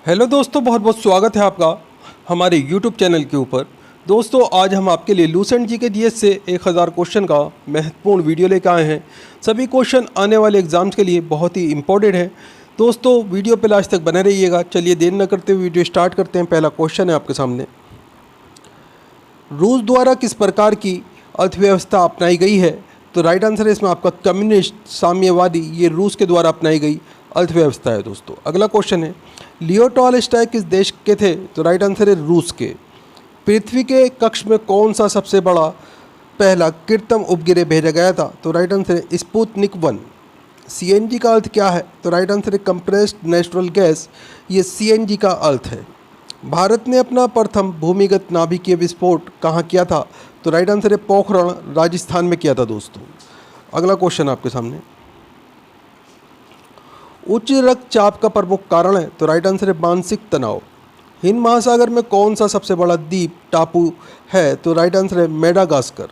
Hello दोस्तों, बहुत बहुत स्वागत है आपका हमारे YouTube चैनल के ऊपर। दोस्तों, आज हम आपके लिए लूसेंट जी के जीएस से 1000 क्वेश्चन का महत्वपूर्ण वीडियो लेकर आए हैं। सभी क्वेश्चन आने वाले एग्जाम्स के लिए बहुत ही इंपॉर्टेंट है। दोस्तों, वीडियो पे लास्ट तक बने रहिएगा। चलिए देर न करते हुए वीडियो स्टार्ट करते हैं। पहला क्वेश्चन है आपके सामने, रूस द्वारा किस प्रकार की अर्थव्यवस्था अपनाई गई है? तो राइट आंसर है इसमें आपका कम्युनिस्ट साम्यवादी, ये रूस के द्वारा अपनाई गई अर्थव्यवस्था है। दोस्तों, अगला क्वेश्चन है, लियो टॉलस्टॉय किस देश के थे? तो राइट आंसर है रूस के। पृथ्वी के कक्ष में कौन सा सबसे बड़ा पहला कृत्रिम उपग्रह भेजा गया था? तो राइट आंसर है स्पुतनिक 1। सीएनजी का अर्थ क्या है? तो राइट आंसर है कंप्रेस्ड नेचुरल गैस, ये सीएनजी का अर्थ है। भारत ने अपना प्रथम भूमिगत नाभिकीय विस्फोट कहाँ किया था? तो राइट आंसर है पोखरण, राजस्थान में किया था। दोस्तों, अगला क्वेश्चन आपके सामने, उच्च रक्तचाप का प्रमुख कारण है? तो राइट आंसर है मानसिक तनाव। हिंद महासागर में कौन सा सबसे बड़ा द्वीप टापू है? तो राइट आंसर है मेडागास्कर।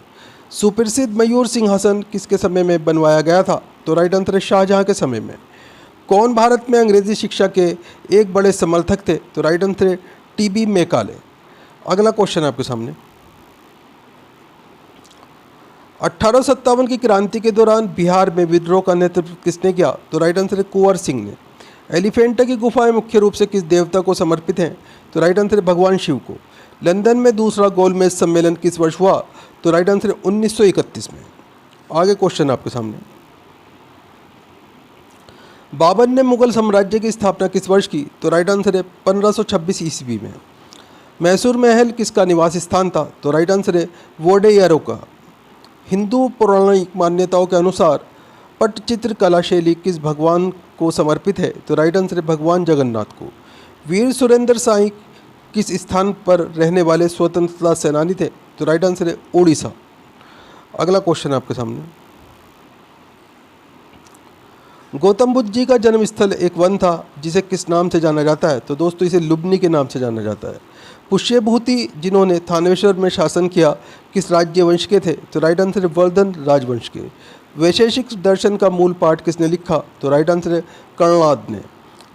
सुप्रसिद्ध मयूर सिंहासन किसके समय में बनवाया गया था? तो राइट आंसर है शाहजहां के समय में। कौन भारत में अंग्रेजी शिक्षा के एक बड़े समर्थक थे? तो राइट आंसर है टीबी मैकाले। अगला क्वेश्चन आपके सामने, 1857 की क्रांति के दौरान बिहार में विद्रोह का नेतृत्व किसने किया? तो राइट आंसर है कुंवर सिंह ने। एलिफेंटा की गुफाएं मुख्य रूप से किस देवता को समर्पित हैं? तो राइट आंसर है भगवान शिव को। लंदन में दूसरा गोलमेज सम्मेलन किस वर्ष हुआ? तो राइट आंसर है 1931 में। आगे क्वेश्चन आपके सामने, बाबर ने मुगल साम्राज्य की स्थापना किस वर्ष की? तो राइट आंसर है 1526 ईस्वी में। मैसूर महल किसका निवास स्थान था? तो राइट आंसर है वोडेयारो का। हिंदू पौराणिक मान्यताओं के अनुसार पट्टचित्र कला शैली किस भगवान को समर्पित है? तो राइट आंसर है भगवान जगन्नाथ को। वीर सुरेंद्र साई किस स्थान पर रहने वाले स्वतंत्रता सेनानी थे? तो राइट आंसर है उड़ीसा। अगला क्वेश्चन आपके सामने, गौतम बुद्ध जी का जन्म स्थल एक वन था जिसे किस नाम से जाना जाता है? तो दोस्तों, इसे लुम्बिनी के नाम से जाना जाता है। पुष्यभूति जिन्होंने थानेश्वर में शासन किया किस राज्य वंश के थे? तो राइट आंसर है वर्धन राजवंश के। वैशेषिक दर्शन का मूल पाठ किसने लिखा? तो राइट आंसर है कर्णाद ने।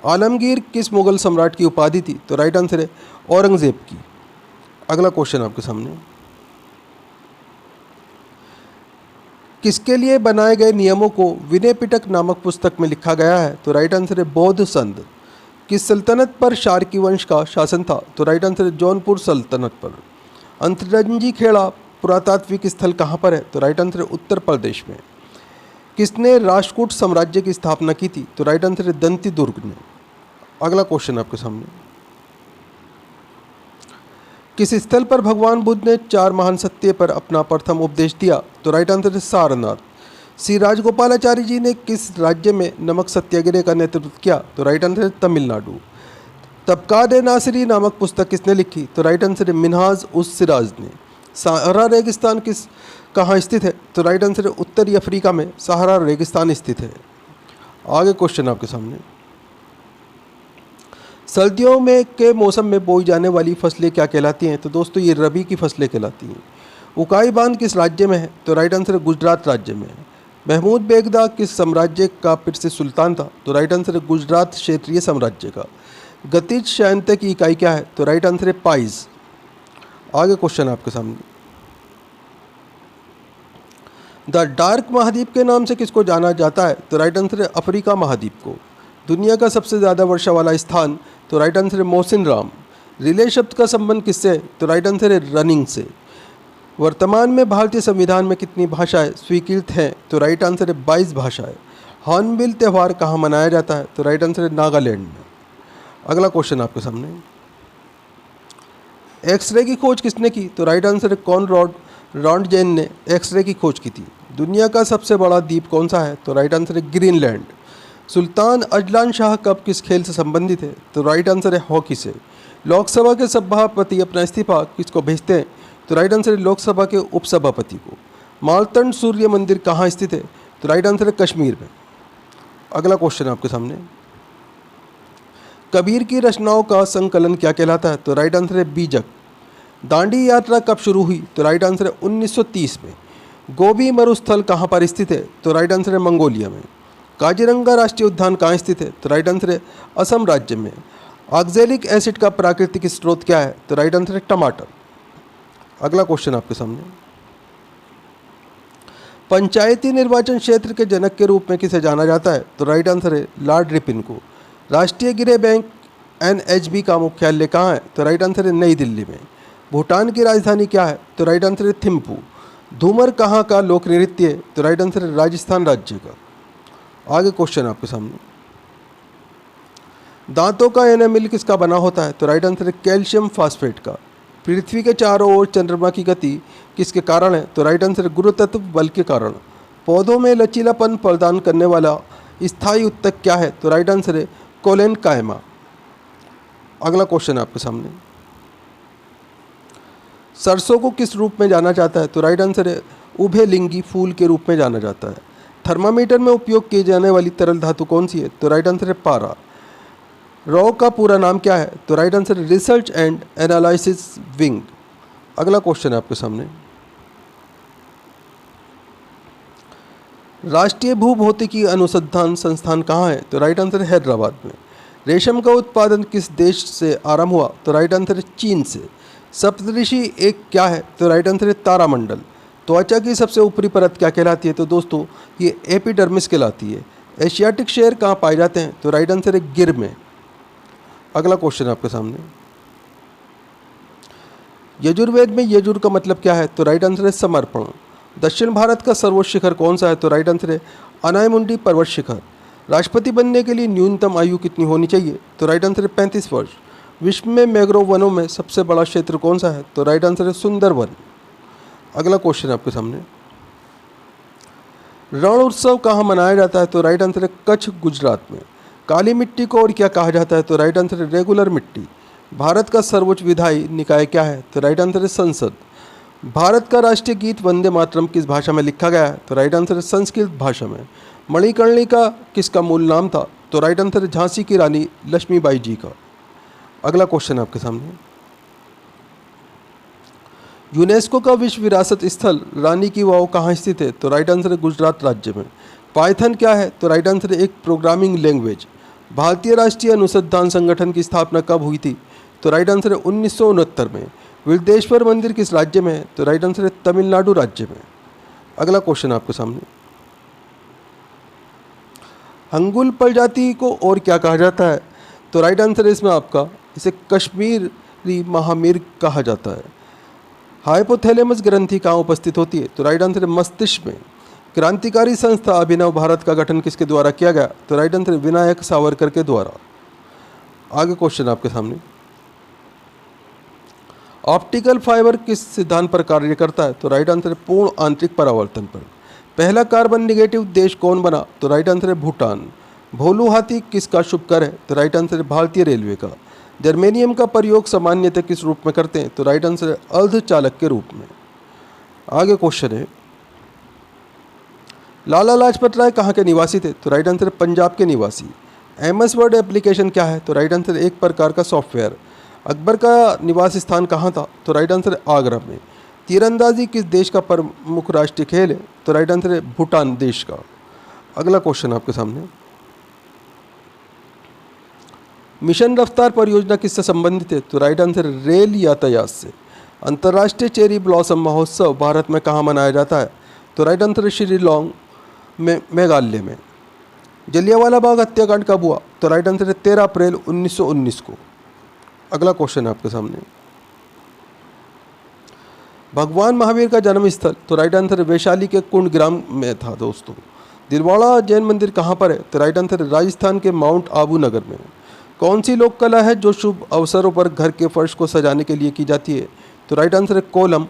आलमगीर किस मुगल सम्राट की उपाधि थी? तो राइट आंसर है औरंगजेब की। अगला क्वेश्चन आपके सामने, किसके लिए बनाए गए नियमों को विनय पिटक नामक पुस्तक में लिखा गया है? तो राइट आंसर है बौद्ध संत। किस सल्तनत पर शार्की वंश का शासन था? तो राइट आंसर है जौनपुर सल्तनत पर। अंतरंजी खेड़ा पुरातात्विक स्थल कहाँ पर है? तो राइट आंसर है उत्तर प्रदेश में। किसने राष्ट्रकूट साम्राज्य की स्थापना की थी? तो राइट आंसर है दंती दुर्ग ने। अगला क्वेश्चन आपके सामने, किस स्थल पर भगवान बुद्ध ने 4 महान सत्य पर अपना प्रथम उपदेश दिया? तो राइट आंसर है सारनाथ। श्री राजगोपालाचारी जी ने किस राज्य में नमक सत्याग्रह का नेतृत्व किया? तो राइट आंसर है तमिलनाडु। तबकात नासिरी नामक पुस्तक किसने लिखी? तो राइट आंसर है मिनहाज उस सिराज ने। सहारा रेगिस्तान कहाँ स्थित है? तो राइट आंसर है उत्तरी अफ्रीका में सहारा रेगिस्तान स्थित है। आगे क्वेश्चन आपके सामने, सर्दियों में के मौसम में बोई जाने वाली फसलें क्या कहलाती हैं? तो दोस्तों, ये रबी की फसलें कहलाती हैं। उकाई बांध किस राज्य में है? तो राइट आंसर है गुजरात राज्य में है। महमूद बेगदा किस साम्राज्य का फिर से सुल्तान था? तो राइट आंसर है गुजरात क्षेत्रीय साम्राज्य का। गतिज श्यानता की इकाई क्या है? तो राइट आंसर है पाइज। आगे क्वेश्चन आपके सामने, द डार्क महाद्वीप के नाम से किसको जाना जाता है? तो राइट आंसर है अफ्रीका महाद्वीप को। दुनिया का सबसे ज़्यादा वर्षा वाला स्थान? तो राइट आंसर है मोहसिन राम। रिले शब्द का संबंध किससे है? तो राइट आंसर है रनिंग से। वर्तमान में भारतीय संविधान में कितनी भाषाएं स्वीकृत हैं? तो राइट आंसर है 22 भाषाएं। हॉर्नबिल त्यौहार कहाँ मनाया जाता है? तो राइट आंसर है नागालैंड में। अगला क्वेश्चन आपके सामने, एक्सरे की खोज किसने की? तो राइट आंसर है कॉनरॉड रॉन्टजेन ने एक्सरे की खोज की थी। दुनिया का सबसे बड़ा द्वीप कौन सा है? तो राइट आंसर है ग्रीनलैंड। सुल्तान अजलान शाह कब किस खेल से संबंधित है? तो राइट आंसर है हॉकी से। लोकसभा के सभापति अपना इस्तीफा किसको भेजते हैं? तो राइट आंसर है लोकसभा के उपसभापति को। मालतंड सूर्य मंदिर कहाँ स्थित है? तो राइट आंसर है कश्मीर में। अगला क्वेश्चन आपके सामने, कबीर की रचनाओं का संकलन क्या कहलाता है? तो राइट आंसर है बीजक। दांडी यात्रा कब शुरू हुई? तो राइट आंसर है 1930 में। गोबी मरुस्थल कहाँ पर स्थित है? तो राइट आंसर है मंगोलिया में। काजीरंगा राष्ट्रीय उद्यान कहाँ स्थित है? तो राइट आंसर है असम राज्य में। ऑक्जेलिक एसिड का प्राकृतिक स्रोत क्या है? तो राइट आंसर है टमाटर। अगला क्वेश्चन आपके सामने, पंचायती निर्वाचन क्षेत्र के जनक के रूप में किसे जाना जाता है? तो राइट आंसर है लॉर्ड रिपन को। राष्ट्रीय गृह बैंक NHB का मुख्यालय कहाँ है? तो राइट आंसर है नई दिल्ली में। भूटान की राजधानी क्या है? तो राइट आंसर है थिम्पू। धूमर कहाँ का लोक नृत्य है? तो राइट आंसर है राजस्थान राज्य का। आगे क्वेश्चन आपके सामने, दांतों का एनामिल किसका बना होता है? तो राइट आंसर है कैल्शियम फास्फेट का। पृथ्वी के चारों ओर चंद्रमा की गति किसके कारण है? तो राइट आंसर है गुरुत्व बल के कारण। पौधों में लचीलापन प्रदान करने वाला स्थायी उत्तक क्या है? तो राइट आंसर है कोलेन कायमा। अगला क्वेश्चन आपके सामने, सरसों को किस रूप में जाना जाता है? तो राइट आंसर है उभयलिंगी फूल के रूप में जाना जाता है। थर्मामीटर में उपयोग की जाने वाली तरल धातु कौन सी है? तो राइट आंसर है पारा। रॉ का पूरा नाम क्या है? तो राइट आंसर है रिसर्च एंड एनालिसिस विंग। अगला क्वेश्चन है आपके सामने, राष्ट्रीय भूभौतिकी अनुसंधान संस्थान कहाँ है? तो राइट आंसर है हैदराबाद में। रेशम का उत्पादन किस देश से आरंभ हुआ? तो राइट आंसर है चीन से। सप्तऋषि एक क्या है? तो राइट आंसर है तारामंडल। त्वचा की सबसे ऊपरी परत क्या कहलाती है? तो दोस्तों ये एपिडर्मिस कहलाती है। एशियाटिक शेर कहाँ पाए जाते हैं? तो राइट आंसर है गिर में। अगला क्वेश्चन आपके सामने, यजुर्वेद में यजुर का मतलब क्या है? तो राइट आंसर है समर्पण। दक्षिण भारत का सर्वोच्च शिखर कौन सा है? तो राइट आंसर है अनायमुंडी पर्वत शिखर। राष्ट्रपति बनने के लिए न्यूनतम आयु कितनी होनी चाहिए? तो राइट आंसर है 35 वर्ष। विश्व में मैंग्रोव वनों में सबसे बड़ा क्षेत्र कौन सा है? तो राइट आंसर है सुंदरवन। अगला क्वेश्चन आपके सामने, रण उत्सव कहाँ मनाया जाता है? तो राइट आंसर है कच्छ गुजरात में। काली मिट्टी को और क्या कहा जाता है? तो राइट आंसर है रेगुलर मिट्टी। भारत का सर्वोच्च विधायी निकाय क्या है? तो राइट आंसर है संसद। भारत का राष्ट्रीय गीत वंदे मातरम किस भाषा में लिखा गया है? तो राइट आंसर है संस्कृत भाषा में। मणिकर्णिका किसका मूल नाम था? तो राइट आंसर है झांसी की रानी लक्ष्मीबाई जी का। अगला क्वेश्चन आपके सामने, यूनेस्को का विश्व विरासत स्थल रानी की वाव कहाँ स्थित है? तो राइट आंसर है गुजरात राज्य में। पाइथन क्या है? तो राइट आंसर है एक प्रोग्रामिंग लैंग्वेज। भारतीय राष्ट्रीय अनुसंधान संगठन की स्थापना कब हुई थी? तो राइट आंसर है 1969 में। विल्देश्वर मंदिर किस राज्य में है? तो राइट आंसर है तमिलनाडु राज्य में। अगला क्वेश्चन आपके सामने, हंगुल प्रजाति को और क्या कहा जाता है? तो राइट आंसर है इसमें आपका इसे कश्मीरी महामीर कहा जाता है। हाइपोथैलेमस ग्रंथि कहाँ उपस्थित होती है? तो राइट आंसर है मस्तिष्क में। क्रांतिकारी संस्था अभिनव भारत का गठन किसके द्वारा किया गया? तो राइट आंसर है विनायक सावरकर के द्वारा। आगे क्वेश्चन आपके सामने, ऑप्टिकल फाइबर किस सिद्धांत पर कार्य करता है? तो राइट आंसर है पूर्ण आंतरिक परावर्तन पर। पहला कार्बन निगेटिव देश कौन बना? तो राइट आंसर है भूटान। भोलू हाथी किसका शुभकर है? तो राइट आंसर है भारतीय रेलवे का। जर्मेनियम का प्रयोग सामान्यतः किस रूप में करते हैं? तो राइट आंसर है अर्धचालक के रूप में। आगे क्वेश्चन है, लाला लाजपत राय कहाँ के निवासी थे? तो राइट आंसर है पंजाब के निवासी। एमएस वर्ड एप्लीकेशन क्या है? तो राइट आंसर है एक प्रकार का सॉफ्टवेयर। अकबर का निवास स्थान कहाँ था? तो राइट आंसर है आगरा में। तीरंदाजी किस देश का प्रमुख राष्ट्रीय खेल है? तो राइट आंसर है भूटान देश का। अगला क्वेश्चन आपके सामने, मिशन रफ्तार परियोजना किससे संबंधित है? तो राइट आंसर है रेल यातायात से। अंतर्राष्ट्रीय चेरी ब्लॉसम महोत्सव भारत में कहाँ मनाया जाता है? तो राइट आंसर है शिलोंग में, मेघालय में। जलियांवाला बाग हत्याकांड कब हुआ? तो राइट आंसर है 13 अप्रैल 1919 को। अगला क्वेश्चन है आपके सामने, भगवान महावीर का जन्म स्थल? तो राइट आंसर है वैशाली के कुंडग्राम में था दोस्तों। दिलवाड़ा जैन मंदिर कहाँ पर है? तो राइट आंसर है राजस्थान के माउंट आबू नगर में। कौन सी लोक कला है जो शुभ अवसरों पर घर के फर्श को सजाने के लिए की जाती है? तो राइट आंसर है कोलम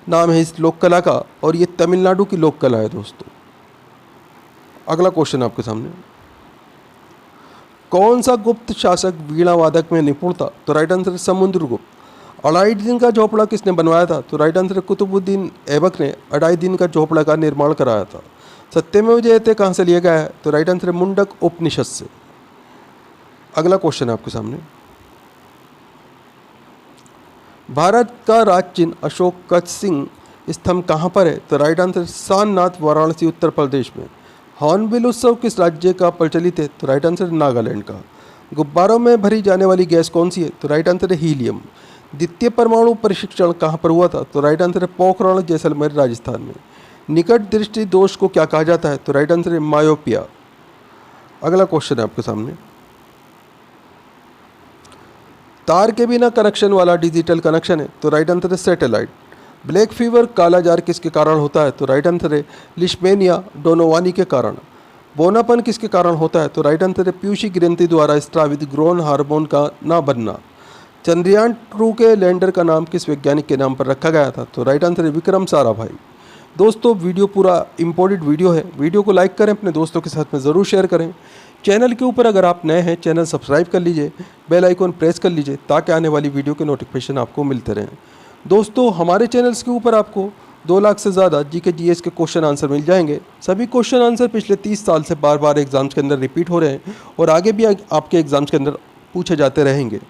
नाम है इस लोक कला का, और ये तमिलनाडु की लोक कला है दोस्तों। अगला क्वेश्चन आपके सामने, कौन सा गुप्त शासक वीणा वादक में निपुण था? तो राइट आंसर है समुद्रगुप्त। अलाउद्दीन का झोपड़ा किसने बनवाया था? तो राइट आंसर है कुतुबुद्दीन ऐबक ने अलाउद्दीन का झोपड़ा का निर्माण कराया था। सत्यमेव जयते कहाँ से लिया गया है? तो राइट आंसर है मुंडक उपनिषद से। अगला क्वेश्चन है आपके सामने, भारत का राज चिन्ह अशोक का सिंह स्तंभ कहाँ पर है? तो राइट आंसर सारनाथ वाराणसी उत्तर प्रदेश में। हॉर्नबिल उत्सव किस राज्य का प्रचलित है? तो राइट आंसर नागालैंड का। गुब्बारों में भरी जाने वाली गैस कौन सी है? तो राइट आंसर है हीलियम। द्वितीय परमाणु परीक्षण कहाँ पर हुआ था? तो राइट आंसर है पोखरण, जैसलमेर, राजस्थान में। निकट दृष्टि दोष को क्या कहा जाता है? तो राइट आंसर है मायोपिया। अगला क्वेश्चन है आपके सामने, तार के बिना कनेक्शन वाला डिजिटल कनेक्शन है? तो राइट आंसर है सैटेलाइट। ब्लैक फीवर, काला जार किसके कारण होता है? तो राइट आंसर है लिशमेनिया डोनोवानी के कारण। बोनापन किसके कारण होता है? तो राइट आंसर है पीयूषी ग्रंथि द्वारा स्त्रावित ग्रोन हार्मोन का ना बनना। चंद्रयान-2 के लैंडर का नाम किस वैज्ञानिक के नाम पर रखा गया था? तो राइट आंसर है विक्रम साराभाई। दोस्तों वीडियो पूरा इम्पोर्टेंट वीडियो है, वीडियो को लाइक करें, अपने दोस्तों के साथ में ज़रूर शेयर करें। चैनल के ऊपर अगर आप नए हैं, चैनल सब्सक्राइब कर लीजिए, बेल आइकॉन प्रेस कर लीजिए ताकि आने वाली वीडियो के नोटिफिकेशन आपको मिलते रहें। दोस्तों हमारे चैनल्स के ऊपर आपको 2 लाख से ज़्यादा जीके जीएस के क्वेश्चन आंसर मिल जाएंगे। सभी क्वेश्चन आंसर पिछले 30 साल से बार बार एग्जाम्स के अंदर रिपीट हो रहे हैं और आगे भी आपके एग्जाम्स के अंदर पूछे जाते रहेंगे।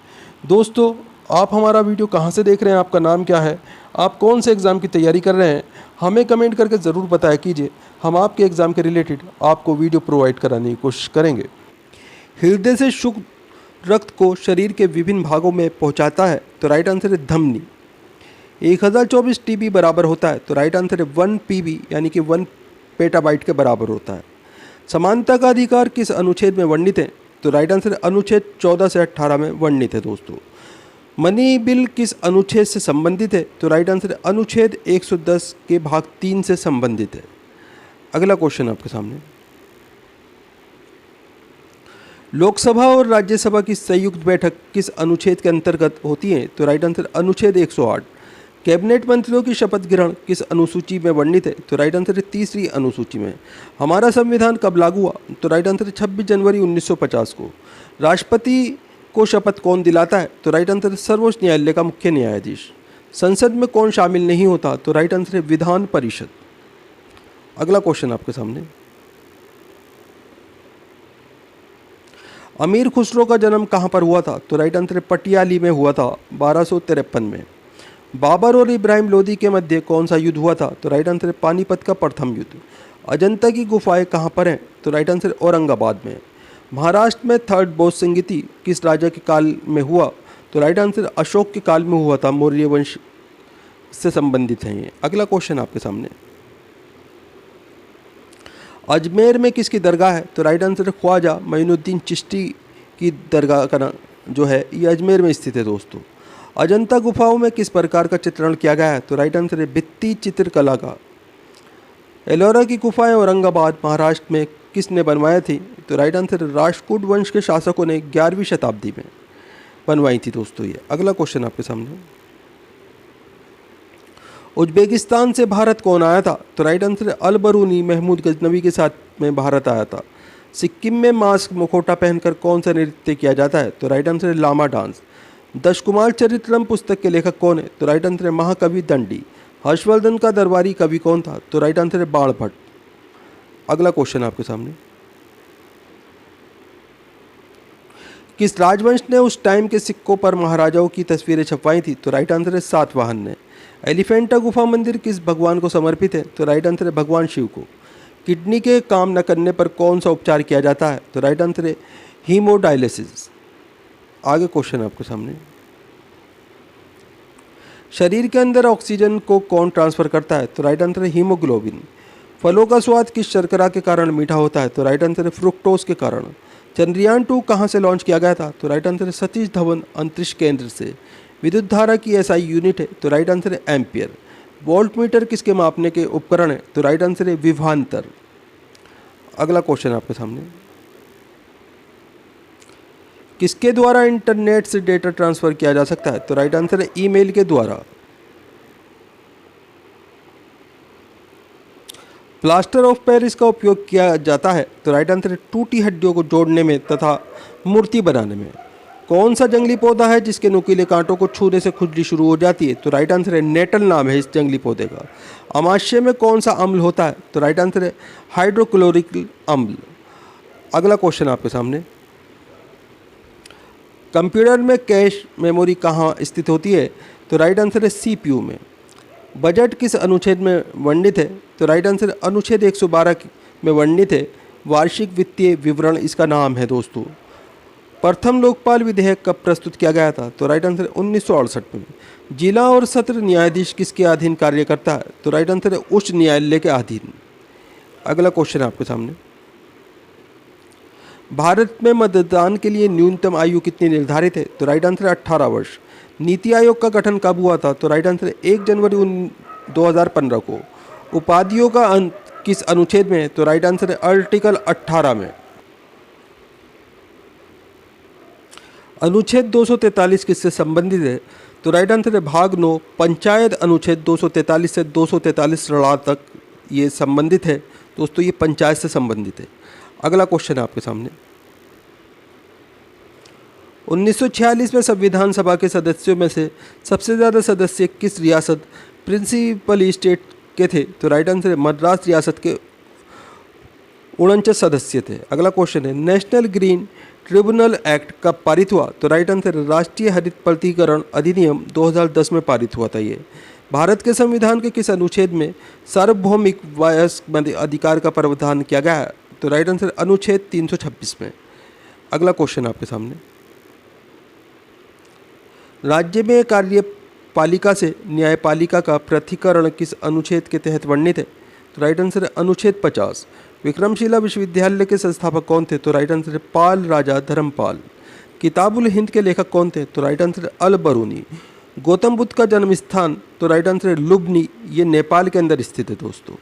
दोस्तों आप हमारा वीडियो कहाँ से देख रहे हैं, आपका नाम क्या है, आप कौन से एग्ज़ाम की तैयारी कर रहे हैं, हमें कमेंट करके ज़रूर बताया कीजिए। हम आपके एग्ज़ाम के रिलेटेड आपको वीडियो प्रोवाइड कराने की कोशिश करेंगे। हृदय से शुद्ध रक्त को शरीर के विभिन्न भागों में पहुंचाता है? तो राइट आंसर है धमनी। 1024 टीबी बराबर होता है? तो राइट आंसर है 1 पीबी यानी कि 1 पेटाबाइट के बराबर होता है। समानता का अधिकार किस अनुच्छेद में वर्णित है? तो राइट आंसर है अनुच्छेद 14 से 18 में वर्णित है। दोस्तों मनी बिल किस अनुच्छेद से संबंधित है? तो राइट आंसर है अनुच्छेद 110 के भाग 3 से संबंधित है। अगला क्वेश्चन आपके सामने, लोकसभा और राज्यसभा की संयुक्त बैठक किस अनुच्छेद के अंतर्गत होती है? तो राइट आंसर अनुच्छेद 108। कैबिनेट मंत्रियों की शपथ ग्रहण किस अनुसूची में वर्णित है? तो राइट आंसर है तीसरी अनुसूची में। हमारा संविधान कब लागू हुआ? तो राइट आंसर है 26 जनवरी 1950 को। राष्ट्रपति को शपथ कौन दिलाता है? तो राइट आंसर है सर्वोच्च न्यायालय का मुख्य न्यायाधीश। संसद में कौन शामिल नहीं होता? तो राइट आंसर है विधान परिषद। अगला क्वेश्चन आपके सामने, अमीर खुसरो का जन्म कहाँ पर हुआ था? तो राइट आंसर है पटियाली में हुआ था 1253 में। बाबर और इब्राहिम लोदी के मध्य कौन सा युद्ध हुआ था? तो राइट आंसर है पानीपत का प्रथम युद्ध। अजंता की गुफाएं कहाँ पर हैं? तो राइट आंसर है औरंगाबाद में। महाराष्ट्र में थर्ड बौद्ध संगीति किस राजा के काल में हुआ? तो राइट आंसर अशोक के काल में हुआ था, मौर्य वंश से संबंधित है ये। अगला क्वेश्चन आपके सामने, अजमेर में किसकी दरगाह है? तो राइट आंसर है ख्वाजा मोइनुद्दीन चिश्ती की दरगाह का जो है ये अजमेर में स्थित है। दोस्तों अजंता गुफाओं में किस प्रकार का चित्रण किया गया है? तो राइट आंसर है भित्ति चित्रकला का। एलोरा की गुफाएं औरंगाबाद महाराष्ट्र में किसने बनवाई थी? तो राइट आंसर है राष्ट्रकूट वंश के शासकों ने 11वीं शताब्दी में बनवाई थी। दोस्तों ये अगला क्वेश्चन आपके सामने, उज्बेकिस्तान से भारत कौन आया था? तो राइट आंसर है अल बरूनी महमूद गजनवी के साथ में भारत आया था। सिक्किम में मास्क मुखौटा पहनकर कौन सा नृत्य किया जाता है? तो राइट आंसर है लामा डांस। दशकुमार चरित्रम पुस्तक के लेखक कौन है? तो राइट आंसर है महाकवि दंडी। हर्षवर्धन का दरबारी कवि कौन था? तो राइट आंसर है बाण भट्ट। अगला क्वेश्चन आपके सामने, किस राजवंश ने उस टाइम के सिक्कों पर महाराजाओं की तस्वीरें छपवाई थी? तो राइट आंसर है सातवाहन ने। एलिफेंटा गुफा मंदिर किस भगवान को समर्पित है? तो राइट आंसर है भगवान शिव को। किडनी के काम न करने पर कौन सा उपचार किया जाता है? तो राइट आंसर है हीमोडायलिसिस। आगे क्वेश्चन आपके सामने, शरीर के अंदर ऑक्सीजन को कौन ट्रांसफर करता है? तो राइट आंसर है हीमोग्लोबिन। फलों का स्वाद किस शर्करा के कारण मीठा होता है? तो राइट आंसर है फ्रुक्टोज के कारण। चंद्रयान-2 कहाँ से लॉन्च किया गया था? तो राइट आंसर है सतीश धवन अंतरिक्ष केंद्र से। विद्युत धारा की एसआई यूनिट है? तो राइट आंसर है एम्पियर। वोल्ट मीटर किसके मापने के उपकरण है? तो राइट आंसर है विभवांतर। अगला क्वेश्चन आपके सामने, किसके द्वारा इंटरनेट से डेटा ट्रांसफर किया जा सकता है? तो राइट आंसर है ईमेल के द्वारा। प्लास्टर ऑफ पेरिस का उपयोग किया जाता है? तो राइट आंसर है टूटी हड्डियों को जोड़ने में तथा मूर्ति बनाने में। कौन सा जंगली पौधा है जिसके नुकीले कांटों को छूने से खुजली शुरू हो जाती है? तो राइट आंसर है नेटल नाम है इस जंगली पौधे का। अमाशय में कौन सा अम्ल होता है? तो राइट आंसर है हाइड्रोक्लोरिक अम्ल। अगला क्वेश्चन आपके सामने, कंप्यूटर में कैश मेमोरी कहाँ स्थित होती है? तो राइट आंसर है सीपीयू में। बजट किस अनुच्छेद में वर्णित है? तो राइट आंसर अनुच्छेद 112 में वर्णित है। वार्षिक वित्तीय विवरण इसका नाम है। दोस्तों प्रथम लोकपाल विधेयक कब प्रस्तुत किया गया था? तो राइट आंसर 1968 में। जिला और सत्र न्यायाधीश किसके अधीन कार्य करता है? तो राइट आंसर है उच्च न्यायालय के अधीन। अगला क्वेश्चन है आपके सामने, भारत में मतदान के लिए न्यूनतम आयु कितनी निर्धारित है? तो राइट आंसर है 18 वर्ष। नीति आयोग का गठन कब हुआ था? तो राइट आंसर है 1 जनवरी 2015 को। उपाधियों का अंत किस अनुच्छेद में है? तो राइट आंसर है आर्टिकल 18 में। अनुच्छेद 243 किससे संबंधित है? तो राइट आंसर है भाग 9 पंचायत अनुच्छेद 243 से 243 तक ये संबंधित है दोस्तों, ये पंचायत से संबंधित है। अगला क्वेश्चन है आपके सामने, 1946 में संविधान सभा के सदस्यों में से सबसे ज़्यादा सदस्य किस रियासत प्रिंसिपल स्टेट के थे? तो राइट आंसर है मद्रास रियासत के 49 सदस्य थे। अगला क्वेश्चन है, नेशनल ग्रीन ट्रिब्यूनल एक्ट कब पारित हुआ? तो राइट आंसर है राष्ट्रीय हरित प्राधिकरण अधिनियम 2010 में पारित हुआ था। ये भारत के संविधान के किस अनुच्छेद में सार्वभौमिक वयस्क अधिकार का प्रावधान किया गया है? तो राइट आंसर अनुच्छेद 326 में। अगला क्वेश्चन आपके सामने, राज्य में कार्यपालिका से न्यायपालिका का पृथक्करण किस अनुच्छेद के तहत वर्णित है? तो राइट आंसर है अनुच्छेद 50। विक्रमशिला विश्वविद्यालय के संस्थापक कौन थे? तो राइट आंसर है पाल राजा धर्मपाल। किताबुल हिंद के लेखक कौन थे? तो राइट आंसर है अल बरूनी। गौतम बुद्ध का जन्म स्थान? तो राइट आंसर है लुम्बिनी, ये नेपाल के अंदर स्थित है दोस्तों।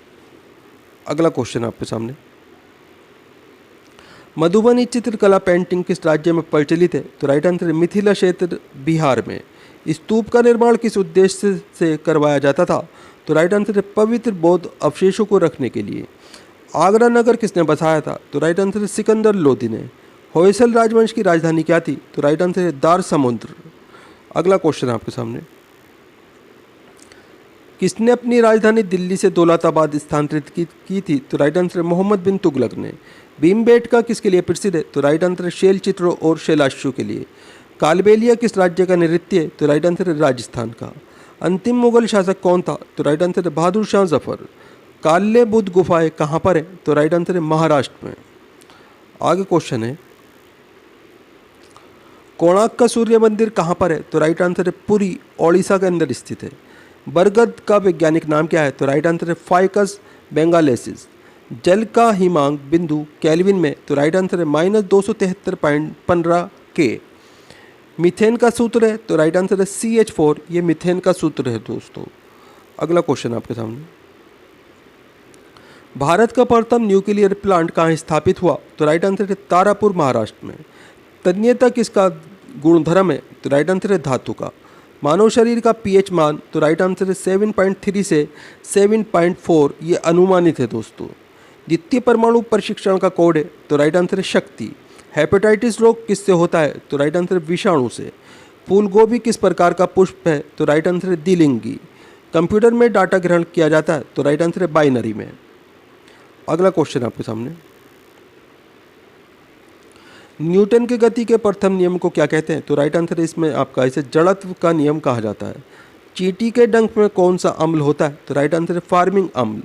अगला क्वेश्चन आपके सामने, मधुबनी चित्रकला पेंटिंग किस राज्य में प्रचलित है? तो राइट आंसर है मिथिला क्षेत्र बिहार में। स्तूप का निर्माण किस उद्देश्य से करवाया जाता था? तो राइट आंसर है पवित्र बौद्ध अवशेषों को रखने के लिए। आगरा नगर किसने बसाया था? तो राइट आंसर है सिकंदर लोदी ने। होयसल राजवंश की राजधानी क्या थी? तो राइट आंसर है दार समुद्र। अगला क्वेश्चन आपके सामने, किसने अपनी राजधानी दिल्ली से दौलताबाद स्थानांतरित की थी? तो राइट आंसर है मोहम्मद बिन तुगलक ने। भीमबेटका किसके लिए प्रसिद्ध है? तो राइट आंसर है शैल चित्रों और शैलाश्यों के लिए। कालबेलिया किस राज्य का नृत्य है? तो राइट आंसर है राजस्थान का। अंतिम मुगल शासक कौन था? तो राइट आंसर है बहादुर शाह जफर। काल्य बुद्ध गुफाएं कहाँ पर है? तो राइट आंसर है महाराष्ट्र में। आगे क्वेश्चन है, कोणार्क का सूर्य मंदिर कहाँ पर है? तो राइट आंसर है पुरी, ओडिशा के अंदर स्थित है। बरगद का वैज्ञानिक नाम क्या है? तो राइट आंसर है फाइकस बेंगालेसिस। जल का हिमांक बिंदु केल्विन में? तो राइट आंसर है -273.15 के। मीथेन का सूत्र है? तो राइट आंसर है CH4, ये मीथेन का सूत्र है दोस्तों। अगला क्वेश्चन आपके सामने, भारत का प्रथम न्यूक्लियर प्लांट कहाँ स्थापित हुआ? तो राइट आंसर है तारापुर महाराष्ट्र में। तन्यता किसका गुणधर्म है? तो राइट आंसर है धातु का। मानव शरीर का pH मान? तो राइट आंसर है 7.3 से 7.4, ये अनुमानित है दोस्तों। द्वितीय परमाणु परीक्षण का कोड है? तो राइट आंसर है शक्ति। हेपेटाइटिस रोग किससे होता है? तो राइट आंसर है विषाणु से। फूल गोभी किस प्रकार का पुष्प है? तो राइट आंसर है द्विलिंगी। कंप्यूटर में डाटा ग्रहण किया जाता है? तो राइट आंसर है बाइनरी में। अगला क्वेश्चन आपके सामने, न्यूटन के गति के प्रथम नियम को क्या कहते हैं? तो राइट आंसर है इसमें आपका इसे जड़त्व का नियम कहा जाता है। चींटी के डंक में कौन सा अम्ल होता है? तो राइट आंसर है फार्मिंग अम्ल।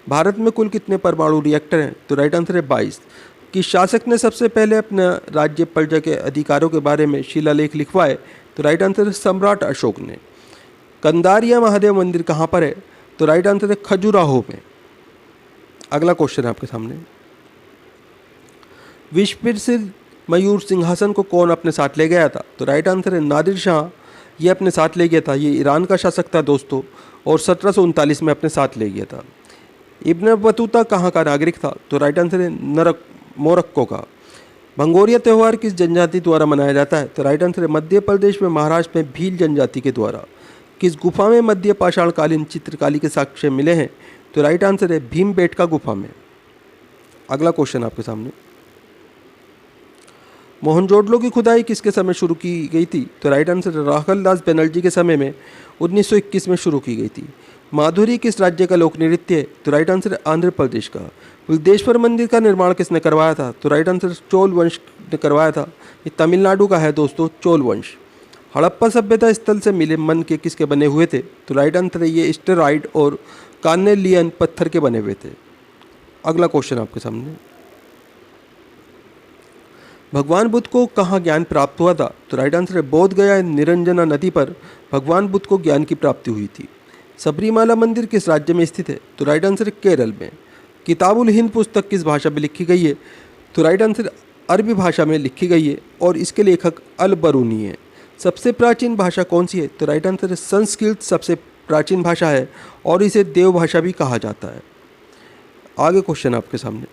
भारत में कुल कितने परमाणु रिएक्टर हैं? तो राइट आंसर है 22। किस शासक ने सबसे पहले अपने राज्य प्रजा के अधिकारों के बारे में शिलालेख लिखवाए? तो राइट आंसर है सम्राट अशोक ने। कंदारिया महादेव मंदिर कहाँ पर है? तो राइट आंसर है खजुराहो में। अगला क्वेश्चन है आपके सामने, विश्व प्रसिद्ध मयूर सिंहासन को कौन अपने साथ ले गया था? तो राइट आंसर है नादिर शाह, ये अपने साथ ले गया था। ये ईरान का शासक था दोस्तों, और 1739 में अपने साथ ले गया था। इब्न बतूता कहाँ का नागरिक था? तो राइट आंसर है मोरक्को का। भंगोरिया त्यौहार किस जनजाति द्वारा मनाया जाता है? तो राइट आंसर है मध्य प्रदेश में, महाराष्ट्र में भील जनजाति के द्वारा। किस गुफा में मध्य पाषाणकालीन चित्रकारी के साक्ष्य मिले हैं? तो राइट आंसर है भीमबेटका गुफा में। अगला क्वेश्चन आपके सामने, मोहनजोदड़ो की खुदाई किसके समय शुरू की गई थी? तो राइट आंसर है राखल दास बनर्जी के समय में 1921 में शुरू की गई थी। माधुरी किस राज्य का लोक नृत्य है? तो राइट आंसर है आंध्र प्रदेश का। विदेश्वर मंदिर का निर्माण किसने करवाया था? तो राइट आंसर चोल वंश ने करवाया था। ये तमिलनाडु का है दोस्तों, चोल वंश। हड़प्पा सभ्यता स्थल से मिले मन के किसके बने हुए थे? तो राइट आंसर है ये स्टेराइड और कार्नेलियन पत्थर के बने हुए थे। अगला क्वेश्चन आपके सामने, भगवान बुद्ध को कहाँ ज्ञान प्राप्त हुआ था? तो राइट आंसर है बोध गया निरंजना नदी पर भगवान बुद्ध को ज्ञान की प्राप्ति हुई थी। सबरीमाला मंदिर किस राज्य में स्थित है? तो राइट आंसर है केरल में। किताबुल हिंद पुस्तक किस भाषा में लिखी गई है? तो राइट आंसर अरबी भाषा में लिखी गई है और इसके लेखक अल बरूनी है। सबसे प्राचीन भाषा कौन सी है? तो राइट आंसर है संस्कृत सबसे प्राचीन भाषा है और इसे देव भाषा भी कहा जाता है। आगे क्वेश्चन आपके सामने,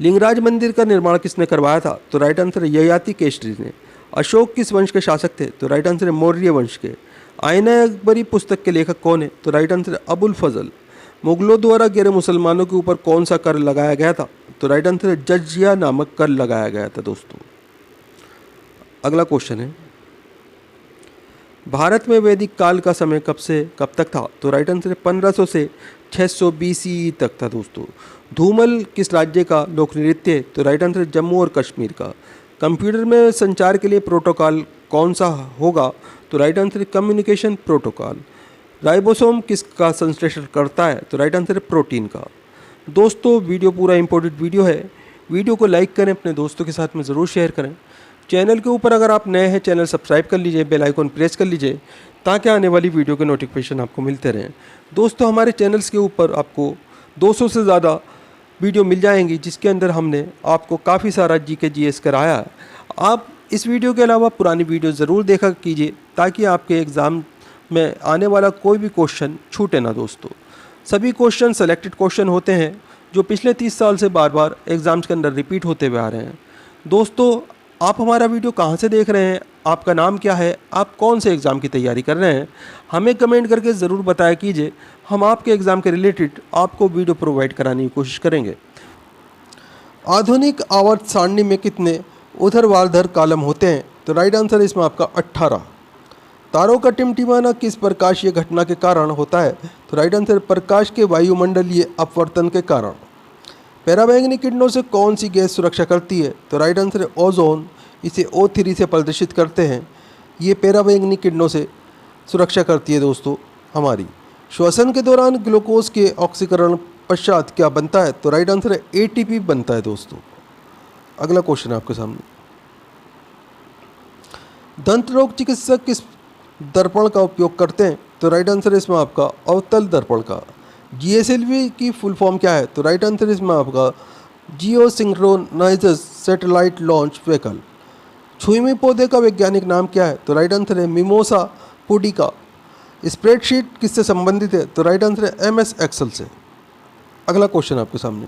लिंगराज मंदिर का निर्माण किसने करवाया था? तो राइट आंसर है ययाति केसरी ने। अशोक किस वंश के शासक थे? तो राइट आंसर है मौर्य वंश के। आईना अकबरी पुस्तक के लेखक कौन है? तो राइट आंसर है अबुल फजल। मुगलों द्वारा गैर मुसलमानों के ऊपर कौन सा कर लगाया गया था? तो राइट आंसर है जजिया नामक कर लगाया गया था दोस्तों। अगला क्वेश्चन है, भारत में वैदिक काल का समय कब से कब तक था? तो राइट आंसर है 1500 से 600 BCE तक था दोस्तों। धूमल किस राज्य का लोक नृत्य है? तो राइट आंसर है जम्मू और कश्मीर का। कंप्यूटर में संचार के लिए प्रोटोकॉल कौन सा होगा? तो राइट आंसर है कम्युनिकेशन प्रोटोकॉल। राइबोसोम किसका संश्लेषण करता है? तो राइट आंसर है प्रोटीन का। दोस्तों वीडियो पूरा इंपॉर्टेंट वीडियो है, वीडियो को लाइक करें, अपने दोस्तों के साथ में ज़रूर शेयर करें। चैनल के ऊपर अगर आप नए हैं चैनल सब्सक्राइब कर लीजिए, बेल आइकन प्रेस कर लीजिए ताकि आने वाली वीडियो के नोटिफिकेशन आपको मिलते रहें। दोस्तों हमारे चैनल्स के ऊपर आपको 200 से ज़्यादा वीडियो मिल जाएंगी जिसके अंदर हमने आपको काफ़ी सारा GK GS कराया है। आप इस वीडियो के अलावा पुरानी वीडियो ज़रूर देखा कीजिए ताकि आपके एग्ज़ाम में आने वाला कोई भी क्वेश्चन छूटे ना दोस्तों। सभी क्वेश्चन सेलेक्टेड क्वेश्चन होते हैं जो पिछले 30 साल से बार बार एग्ज़ाम्स के अंदर रिपीट होते हुए आ रहे हैं। दोस्तों आप हमारा वीडियो कहाँ से देख रहे हैं, आपका नाम क्या है, आप कौन से एग्ज़ाम की तैयारी कर रहे हैं, हमें कमेंट करके ज़रूर बताया कीजिए। हम आपके एग्ज़ाम के रिलेटेड आपको वीडियो प्रोवाइड कराने की कोशिश करेंगे। आधुनिक आवर्त सारणी में कितने ऊर्ध्वाधर कॉलम होते हैं? तो राइट आंसर है इसमें आपका 18। तारों का टिमटिमाना किस प्रकाशीय घटना के कारण होता है? तो राइट आंसर प्रकाश के वायुमंडलीय अपवर्तन के कारण। पैराबैंगनी किरणों से कौन सी गैस सुरक्षा करती है? तो राइट आंसर है ओजोन। इसे O3 से प्रदर्शित करते हैं। ये पैराबैंगनी किरणों से सुरक्षा करती है दोस्तों हमारी। श्वसन के दौरान ग्लूकोज के ऑक्सीकरण पश्चात क्या बनता है? तो राइट आंसर है ATP बनता है दोस्तों। अगला क्वेश्चन है आपके सामने, दंत रोग चिकित्सक किस दर्पण का उपयोग करते हैं? तो राइट आंसर है इसमें आपका अवतल दर्पण का। GSLV की फुल फॉर्म क्या है? तो राइट आंसर इसमें आपका जियो सिंक्रोनाइज्ड सैटेलाइट लॉन्च व्हीकल। छुईमी पौधे का वैज्ञानिक नाम क्या है? तो राइट आंसर है मिमोसा पुडिका। स्प्रेडशीट किससे संबंधित है? तो राइट आंसर है MS एक्सेल से। अगला क्वेश्चन आपके सामने,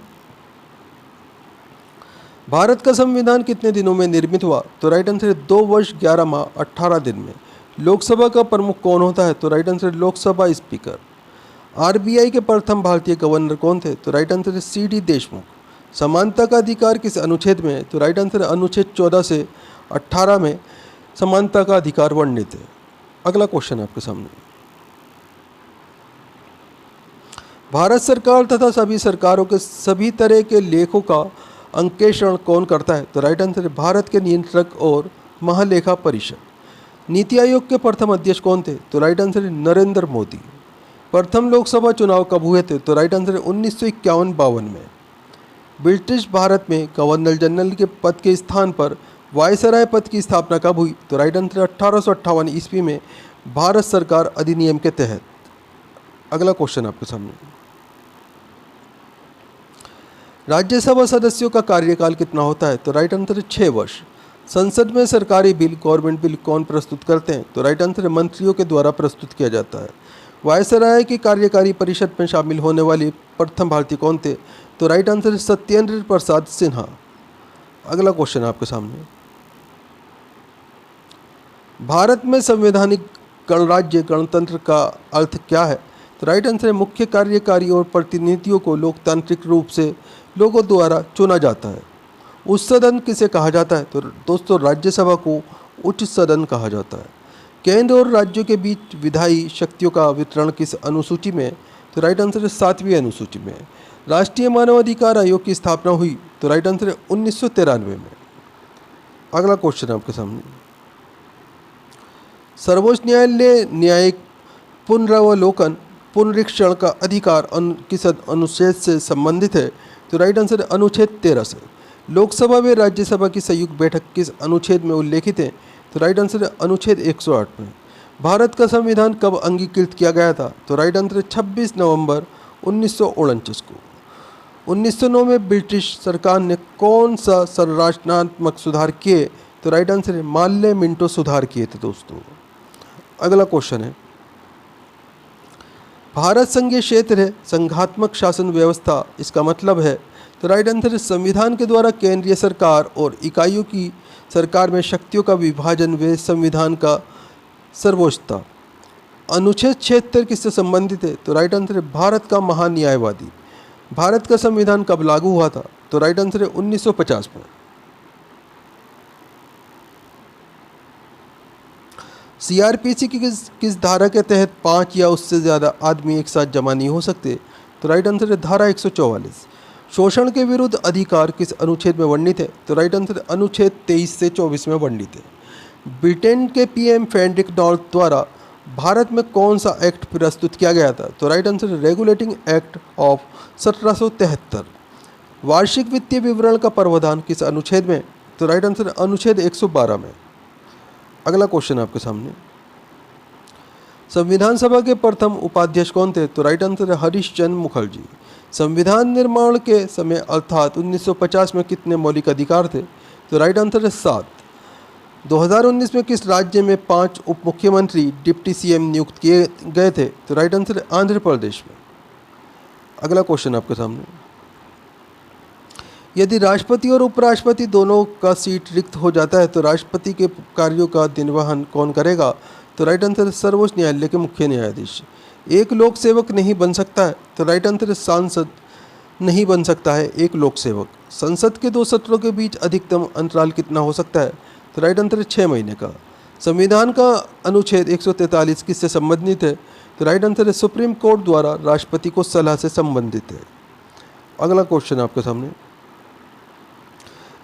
भारत का संविधान कितने दिनों में निर्मित हुआ? तो राइट आंसर है 2 वर्ष 11 माह 18 दिन में। लोकसभा का प्रमुख कौन होता है? तो राइट आंसर है लोकसभा स्पीकर। RBI के प्रथम भारतीय गवर्नर कौन थे? तो राइट आंसर है CD देशमुख। समानता का अधिकार किस अनुच्छेद में है? तो राइट आंसर है अनुच्छेद 14 से 18 में समानता का अधिकार वर्णित है। अगला क्वेश्चन आपके सामने, भारत सरकार तथा सभी सरकारों के सभी तरह के लेखों का अंकेक्षण कौन करता है? तो राइट आंसर है भारत के नियंत्रक और महालेखा परिषद। नीति आयोग के प्रथम अध्यक्ष कौन थे? तो राइट आंसर है नरेंद्र मोदी। प्रथम लोकसभा चुनाव कब हुए थे? तो राइट आंसर है 1951-52 में। ब्रिटिश भारत में गवर्नर जनरल के पद के स्थान पर वायसराय पद की स्थापना कब हुई? तो राइट आंसर 1858 ईस्वी में भारत सरकार अधिनियम के तहत। अगला क्वेश्चन आपके सामने, राज्यसभा सदस्यों का कार्यकाल कितना होता है? तो राइट आंसर है 6 वर्ष। संसद में सरकारी बिल गवर्नमेंट बिल कौन प्रस्तुत करते हैं? तो राइट आंसर है मंत्रियों के द्वारा प्रस्तुत किया जाता है। वायसराय की कार्यकारी परिषद में शामिल होने वाले प्रथम भारतीय कौन थे? तो राइट आंसर है सत्येंद्र प्रसाद सिन्हा। अगला क्वेश्चन आपके सामने, भारत में संवैधानिक गणराज्य गणतंत्र का अर्थ क्या है? तो राइट आंसर है मुख्य कार्यकारी और प्रतिनिधियों को लोकतांत्रिक रूप से लोगों द्वारा चुना जाता है। उच्च सदन किसे कहा जाता है? तो दोस्तों राज्यसभा को उच्च सदन कहा जाता है। केंद्र और राज्यों के बीच विधायी शक्तियों का वितरण किस अनुसूची में? तो राइट आंसर है 7वीं अनुसूची में। राष्ट्रीय मानवाधिकार आयोग की स्थापना हुई? तो राइट आंसर है 1993 में। अगला क्वेश्चन आपके सामने, सर्वोच्च न्यायालय न्यायिक पुनरावलोकन पुनरीक्षण का अधिकार किस अनुच्छेद से संबंधित है? तो राइट आंसर है अनुच्छेद 13 से। लोकसभा व राज्यसभा की संयुक्त बैठक किस अनुच्छेद में उल्लेखित है? तो राइट आंसर है अनुच्छेद 108 में। भारत का संविधान कब अंगीकृत किया गया था? तो राइट आंसर है 26 नवंबर 1949 को। 1909 में ब्रिटिश सरकार ने कौन सा संरचनात्मक सुधार किए? तो राइट आंसर है माल्य मिंटो सुधार किए थे दोस्तों। अगला क्वेश्चन है, भारत संघीय क्षेत्र है, संघात्मक शासन व्यवस्था इसका मतलब है? तो राइट आंसर है संविधान के द्वारा केंद्रीय सरकार और इकाइयों की सरकार में शक्तियों का विभाजन व संविधान का सर्वोच्चता। अनुच्छेद 76 किससे संबंधित है? तो राइट आंसर है भारत का महान्यायवादी। भारत का संविधान कब लागू हुआ था? तो राइट आंसर है 1950 में। सीआरपीसी की किस धारा के तहत 5 या उससे ज़्यादा आदमी एक साथ जमा नहीं हो सकते? तो राइट आंसर है धारा 144। शोषण के विरुद्ध अधिकार किस अनुच्छेद में वर्णित है? तो राइट आंसर अनुच्छेद 23 से 24 में वर्णित है। ब्रिटेन के पीएम फ्रेडरिक नॉर्थ द्वारा भारत में कौन सा एक्ट प्रस्तुत किया गया था? तो right answer regulating act of 1773। वार्षिक वित्तीय विवरण का प्रावधान किस अनुच्छेद में? तो राइट आंसर अनुच्छेद 112 में। अगला क्वेश्चन आपके सामने, संविधान सभा के प्रथम उपाध्यक्ष कौन थे? तो राइट आंसर है हरीश चंद्र मुखर्जी। संविधान निर्माण के समय अर्थात 1950 में कितने मौलिक अधिकार थे? तो राइट आंसर है 7। 2019 में किस राज्य में 5 उप मुख्यमंत्री डिप्टी सीएम नियुक्त किए गए थे? तो राइट आंसर है आंध्र प्रदेश में। अगला क्वेश्चन आपके सामने, यदि राष्ट्रपति और उपराष्ट्रपति दोनों का सीट रिक्त हो जाता है तो राष्ट्रपति के कार्यों का निर्वहन कौन करेगा? तो राइट आंसर है सर्वोच्च न्यायालय के मुख्य न्यायाधीश। एक लोक सेवक नहीं बन सकता है? तो राइट आंसर है सांसद नहीं बन सकता है एक लोक सेवक। संसद के 2 सत्रों के बीच अधिकतम अंतराल कितना हो सकता है? तो राइट आंसर है 6 महीने का। संविधान का अनुच्छेद 143 किससे संबंधित है? तो राइट आंसर है सुप्रीम कोर्ट द्वारा राष्ट्रपति को सलाह से संबंधित है। अगला क्वेश्चन आपके सामने,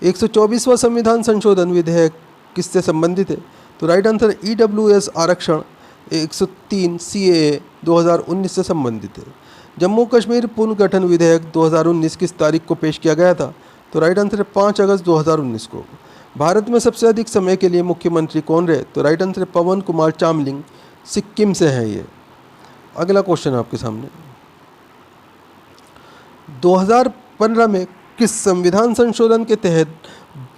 124वां संविधान संशोधन विधेयक किससे संबंधित है? तो राइट आंसर ईडब्ल्यूएस आरक्षण 103 CAA 2019 से संबंधित है। जम्मू कश्मीर पुनर्गठन विधेयक 2019 किस तारीख को पेश किया गया था? तो राइट आंसर है 5 अगस्त 2019 को। भारत में सबसे अधिक समय के लिए मुख्यमंत्री कौन रहे? तो राइट आंसर है पवन कुमार चामलिंग, सिक्किम से हैं ये। अगला क्वेश्चन आपके सामने, 2015 में किस संविधान संशोधन के तहत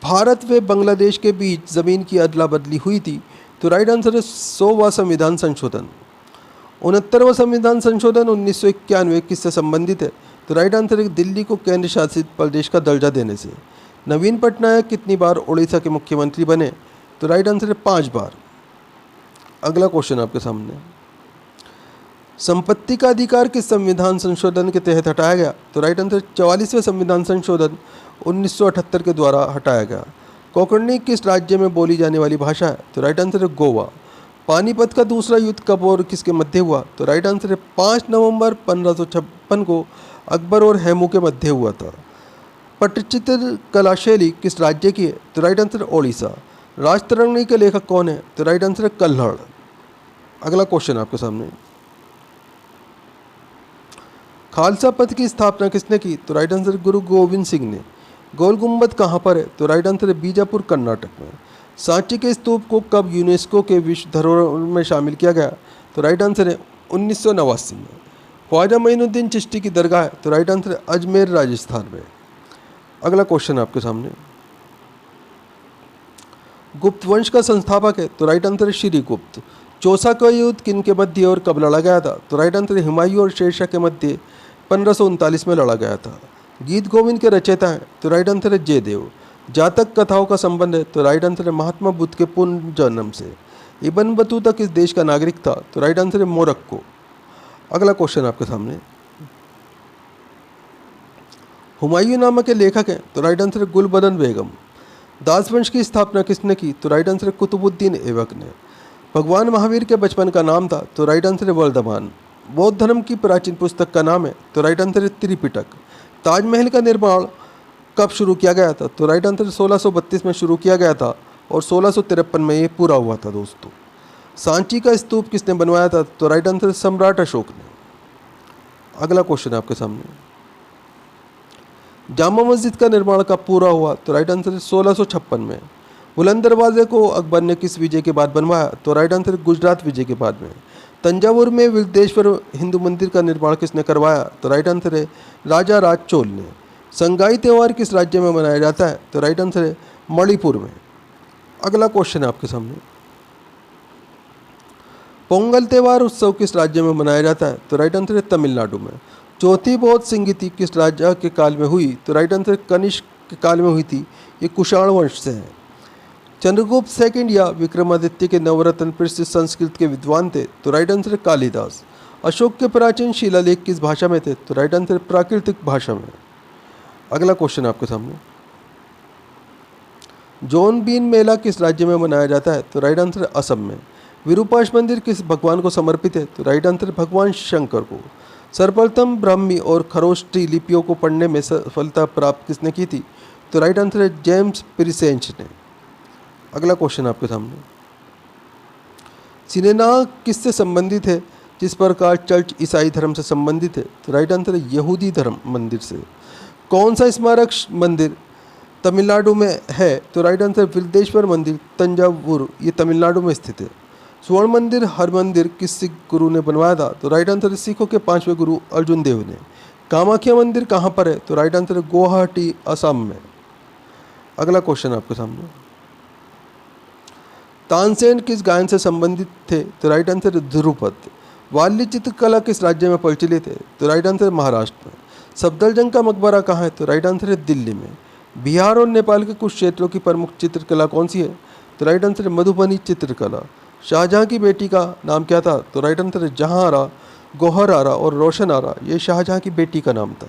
भारत व बांग्लादेश के बीच ज़मीन की अदला बदली हुई थी? तो राइट आंसर है 100वां संविधान संशोधन। 69वां संविधान संशोधन 1991 किससे संबंधित है? तो राइट आंसर है दिल्ली को केंद्र शासित प्रदेश का दर्जा देने से। नवीन पटनायक कितनी बार उड़ीसा के मुख्यमंत्री बने? तो राइट आंसर है 5 बार। अगला क्वेश्चन आपके सामने, संपत्ति का अधिकार किस संविधान संशोधन के तहत हटाया गया? तो राइट आंसर 44वें संविधान संशोधन 1978 के द्वारा हटाया गया। कोंकणी किस राज्य में बोली जाने वाली भाषा है? तो राइट आंसर है गोवा। पानीपत का दूसरा युद्ध कब और किसके मध्य हुआ? तो राइट आंसर है 5 नवंबर 1556 को अकबर और हैमू के मध्य हुआ था। पट्टचित्र कला शैली किस राज्य की है? तो राइट आंसर ओडिशा। राजतरंगिणी के लेखक कौन है? तो राइट आंसर है कल्हड़। अगला क्वेश्चन आपके सामने, खालसा पंथ की स्थापना किसने की? तो राइट आंसर गुरु गोविंद सिंह ने। गोल गुम्बद कहाँ पर है? तो राइट आंसर है बीजापुर कर्नाटक में। सांची के स्तूप को कब यूनेस्को के विश्व धरोहर में शामिल किया गया? तो राइट आंसर है 1989 में। ख्वाजा मोइनुद्दीन चिश्ती की दरगाह है? तो राइट आंसर है अजमेर राजस्थान में। अगला क्वेश्चन आपके सामने, गुप्त वंश का संस्थापक है? तो राइट आंसर है श्री गुप्त। चौसा का युद्ध किन के मध्य और कब लड़ा गया था? तो राइट आंसर है हुमायूं और शेरशाह के मध्य 1539 में लड़ा गया था। गीत गोविंद के रचयिता हैं? तो राइट आंसर है जयदेव। जातक कथाओं का संबंध है? तो राइट आंसर है महात्मा बुद्ध के पुनर्जन्म से। इब्न बतूता किस देश का नागरिक था? तो राइट आंसर है मोरक्को। अगला क्वेश्चन आपके सामने, हुमायूं नामा के लेखक हैं? तो राइट आंसर है गुलबदन बेगम। दास वंश की स्थापना किसने की? तो राइट आंसर है कुतुबुद्दीन ऐबक ने। भगवान महावीर के बचपन का नाम था? तो राइट आंसर है वर्धमान। बौद्ध धर्म की प्राचीन पुस्तक का नाम है? तो राइट आंसर है त्रिपिटक। ताजमहल का निर्माण कब शुरू किया गया था? तो राइट आंसर 1632 में शुरू किया गया था और 1653 में ये पूरा हुआ था दोस्तों। सांची का स्तूप किसने बनवाया था? तो राइट आंसर सम्राट अशोक ने। अगला क्वेश्चन आपके सामने, जामा मस्जिद का निर्माण कब पूरा हुआ? तो राइट आंसर है 1656 में। बुलंद दरवाजे को अकबर ने किस विजय के बाद बनवाया? तो राइट आंसर है गुजरात विजय के बाद में। तंजावुर में विल्देश्वर हिंदू मंदिर का निर्माण किसने करवाया? तो राइट आंसर है राजा राज चोल ने। संगाई त्यौहार किस राज्य में मनाया जाता है? तो राइट आंसर है मणिपुर में। अगला क्वेश्चन है आपके सामने, पोंगल त्यौहार उत्सव किस राज्य में मनाया जाता है? तो राइट आंसर है तमिलनाडु में। चौथी बौद्ध संगीति किस राजा के काल में हुई? तो राइट आंसर कनिष्क के काल में हुई थी। ये कुषाण वंश से है। चंद्रगुप्त सेकंड या विक्रमादित्य के नवरत्न प्रसिद्ध संस्कृत के विद्वान थे? तो राइट आंसर है कालिदास। अशोक के प्राचीन शिलालेख किस भाषा में थे? तो राइट आंसर प्राकृतिक भाषा में। अगला क्वेश्चन आपके सामने, जोन बीन मेला किस राज्य में मनाया जाता है? तो राइट आंसर है असम में। विरूपाक्ष मंदिर किस भगवान को समर्पित है? तो राइट आंसर भगवान शंकर को। सर्वप्रथम ब्राह्मी और खरोष्टी लिपियों को पढ़ने में सफलता प्राप्त किसने की थी? तो राइट आंसर है जेम्स प्रिसेंच ने। अगला क्वेश्चन आपके सामने, सिनेना किससे संबंधित है जिस प्रकार चर्च ईसाई धर्म से संबंधित है? तो राइट आंसर है यहूदी धर्म मंदिर से। कौन सा स्मारक मंदिर तमिलनाडु में है? तो राइट आंसर विल्देश्वर मंदिर तंजावुर, ये तमिलनाडु में स्थित है। स्वर्ण मंदिर हर मंदिर किस सिख गुरु ने बनवाया था? तो राइट आंसर है सिखों के 5वें गुरु अर्जुन देव ने। कामाख्या मंदिर कहाँ पर है? तो राइट आंसर है गुवाहाटी असम में। अगला क्वेश्चन आपके सामने, तानसेन किस गायन से संबंधित थे? तो राइट आंसर है ध्रुपद। वाली चित्रकला किस राज्य में प्रचलित है? तो राइट आंसर है महाराष्ट्र में। सफदरजंग का मकबरा कहाँ है? तो राइट आंसर है दिल्ली में। बिहार और नेपाल के कुछ क्षेत्रों की प्रमुख चित्रकला कौन सी है? तो राइट आंसर है मधुबनी चित्रकला। शाहजहां की बेटी का नाम क्या था? तो राइट आंसर है जहां आरा, गौहर आरा और रोशन आरा, ये शाहजहां की बेटी का नाम था।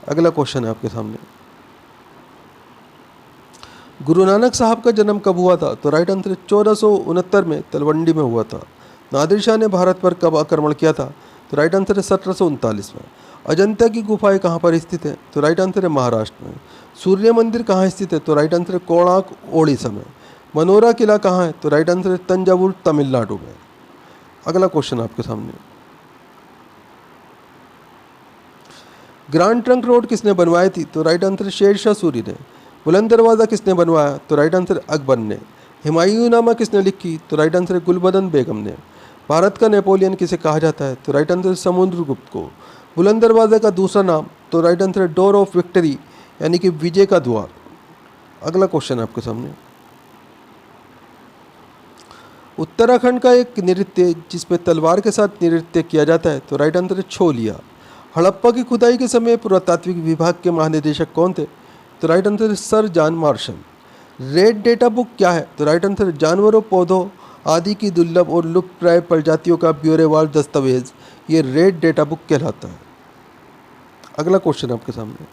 अगला क्वेश्चन है आपके सामने, गुरु नानक साहब का जन्म कब हुआ था? तो राइट आंसर है 1469 में तलवंडी में हुआ था। नादिर शाह ने भारत पर कब आक्रमण किया था? तो राइट आंसर है 1739 में। अजंता की गुफाएं कहाँ पर स्थित है? तो राइट आंसर है महाराष्ट्र में। सूर्य मंदिर कहाँ स्थित है? तो राइट आंसर है कोणार्क ओडिशा में। मनोरा किला कहाँ है? तो राइट आंसर है तंजावुर तमिलनाडु में। अगला क्वेश्चन आपके सामने, ग्रांड ट्रंक रोड किसने बनवाई थी? तो राइट आंसर है शेरशाह सूरी ने। बुलंद दरवाज़ा किसने बनवाया? तो राइट आंसर है अकबर ने। हुमायूंनामा किसने लिखी? तो राइट आंसर है गुलबदन बेगम ने। भारत का नेपोलियन किसे कहा जाता है? तो राइट आंसर है समुद्रगुप्त को। बुलंद दरवाजे का दूसरा नाम? तो राइट आंसर है डोर ऑफ विक्ट्री, यानी कि विजय का द्वार। अगला क्वेश्चन आपके सामने, उत्तराखंड का एक नृत्य जिसमें तलवार के साथ नृत्य किया जाता है? तो राइट आंसर है छोलिया। हड़प्पा की खुदाई के समय पुरातात्विक विभाग के महानिदेशक कौन थे? तो राइट आंसर है sir John Marshall. Red data book क्या है? तो राइट आंसर है जानवरों, पौधों आदि की दुर्लभ और लुप्तप्राय प्रजातियों का ब्यौरेवार दस्तावेज, ये रेड डेटा बुक कहलाता है। अगला क्वेश्चन आपके सामने,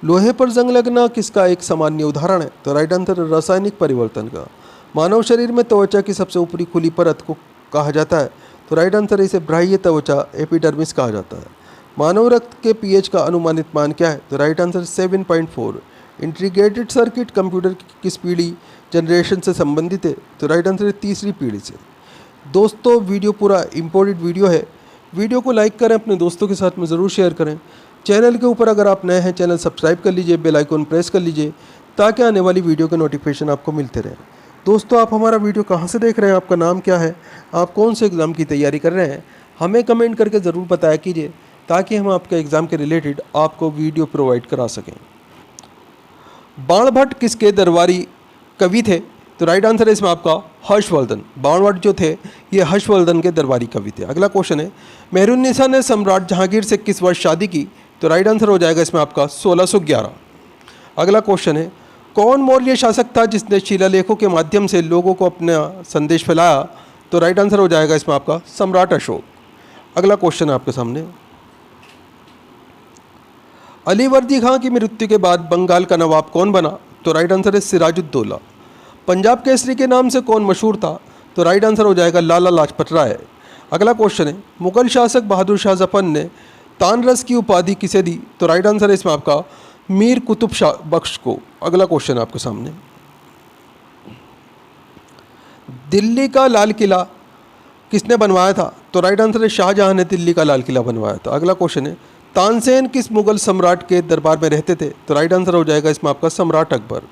लोहे पर जंग लगना किसका एक सामान्य उदाहरण है? तो राइट आंसर है रासायनिक परिवर्तन का। मानव शरीर में त्वचा की सबसे ऊपरी खुली परत को कहा जाता है? तो राइट आंसर है इसे बाह्य त्वचा एपिडर्मिस कहा जाता है। मानव रक्त के पीएच का अनुमानित मान क्या है? तो right answer 7.4। Integrated circuit computer की किस पीढ़ी जनरेशन से संबंधित है? तो राइट आंसर है तीसरी पीढ़ी से। दोस्तों वीडियो पूरा इम्पोर्टेंट वीडियो है, वीडियो को लाइक करें, अपने दोस्तों के साथ में ज़रूर शेयर करें। चैनल के ऊपर अगर आप नए हैं, चैनल सब्सक्राइब कर लीजिए, बेल आइकन प्रेस कर लीजिए ताकि आने वाली वीडियो के नोटिफिकेशन आपको मिलते रहें। दोस्तों आप हमारा वीडियो कहाँ से देख रहे हैं, आपका नाम क्या है, आप कौन से एग्ज़ाम की तैयारी कर रहे हैं, हमें कमेंट करके ज़रूर बताया कीजिए ताकि हम आपके एग्ज़ाम के रिलेटेड आपको वीडियो प्रोवाइड करा सकें। बाणभट्ट किसके दरबारी कवि थे? तो राइट आंसर है इसमें आपका हर्षवर्धन। बाणभट्ट जो थे ये हर्षवर्धन के दरबारी कवि थे। अगला क्वेश्चन है, मेहरुन्निसा ने सम्राट जहांगीर से किस वर्ष शादी की? तो राइट आंसर हो जाएगा इसमें आपका 1611। अगला क्वेश्चन है, कौन मौर्य शासक था जिसने शिलालेखों के माध्यम से लोगों को अपना संदेश फैलाया? तो राइट आंसर हो जाएगा इसमें आपका सम्राट अशोक। अगला क्वेश्चन है आपके सामने, अली वर्दी खां की मृत्यु के बाद बंगाल का नवाब कौन बना? तो राइट आंसर है सिराजुद्दौला। पंजाब केसरी के नाम से कौन मशहूर था? तो राइट आंसर हो जाएगा लाला लाजपत राय। अगला क्वेश्चन है, मुगल शासक बहादुर शाह जफर ने तानरस की उपाधि किसे दी? तो राइट आंसर है इसमें आपका मीर कुतुब शाह बख्श को। अगला क्वेश्चन है आपके सामने, दिल्ली का लाल किला किसने बनवाया था? तो राइट आंसर है शाहजहां ने दिल्ली का लाल किला बनवाया था। अगला क्वेश्चन है, तानसेन किस मुगल सम्राट के दरबार में रहते थे? तो राइट आंसर हो जाएगा इसमें आपका सम्राट अकबर।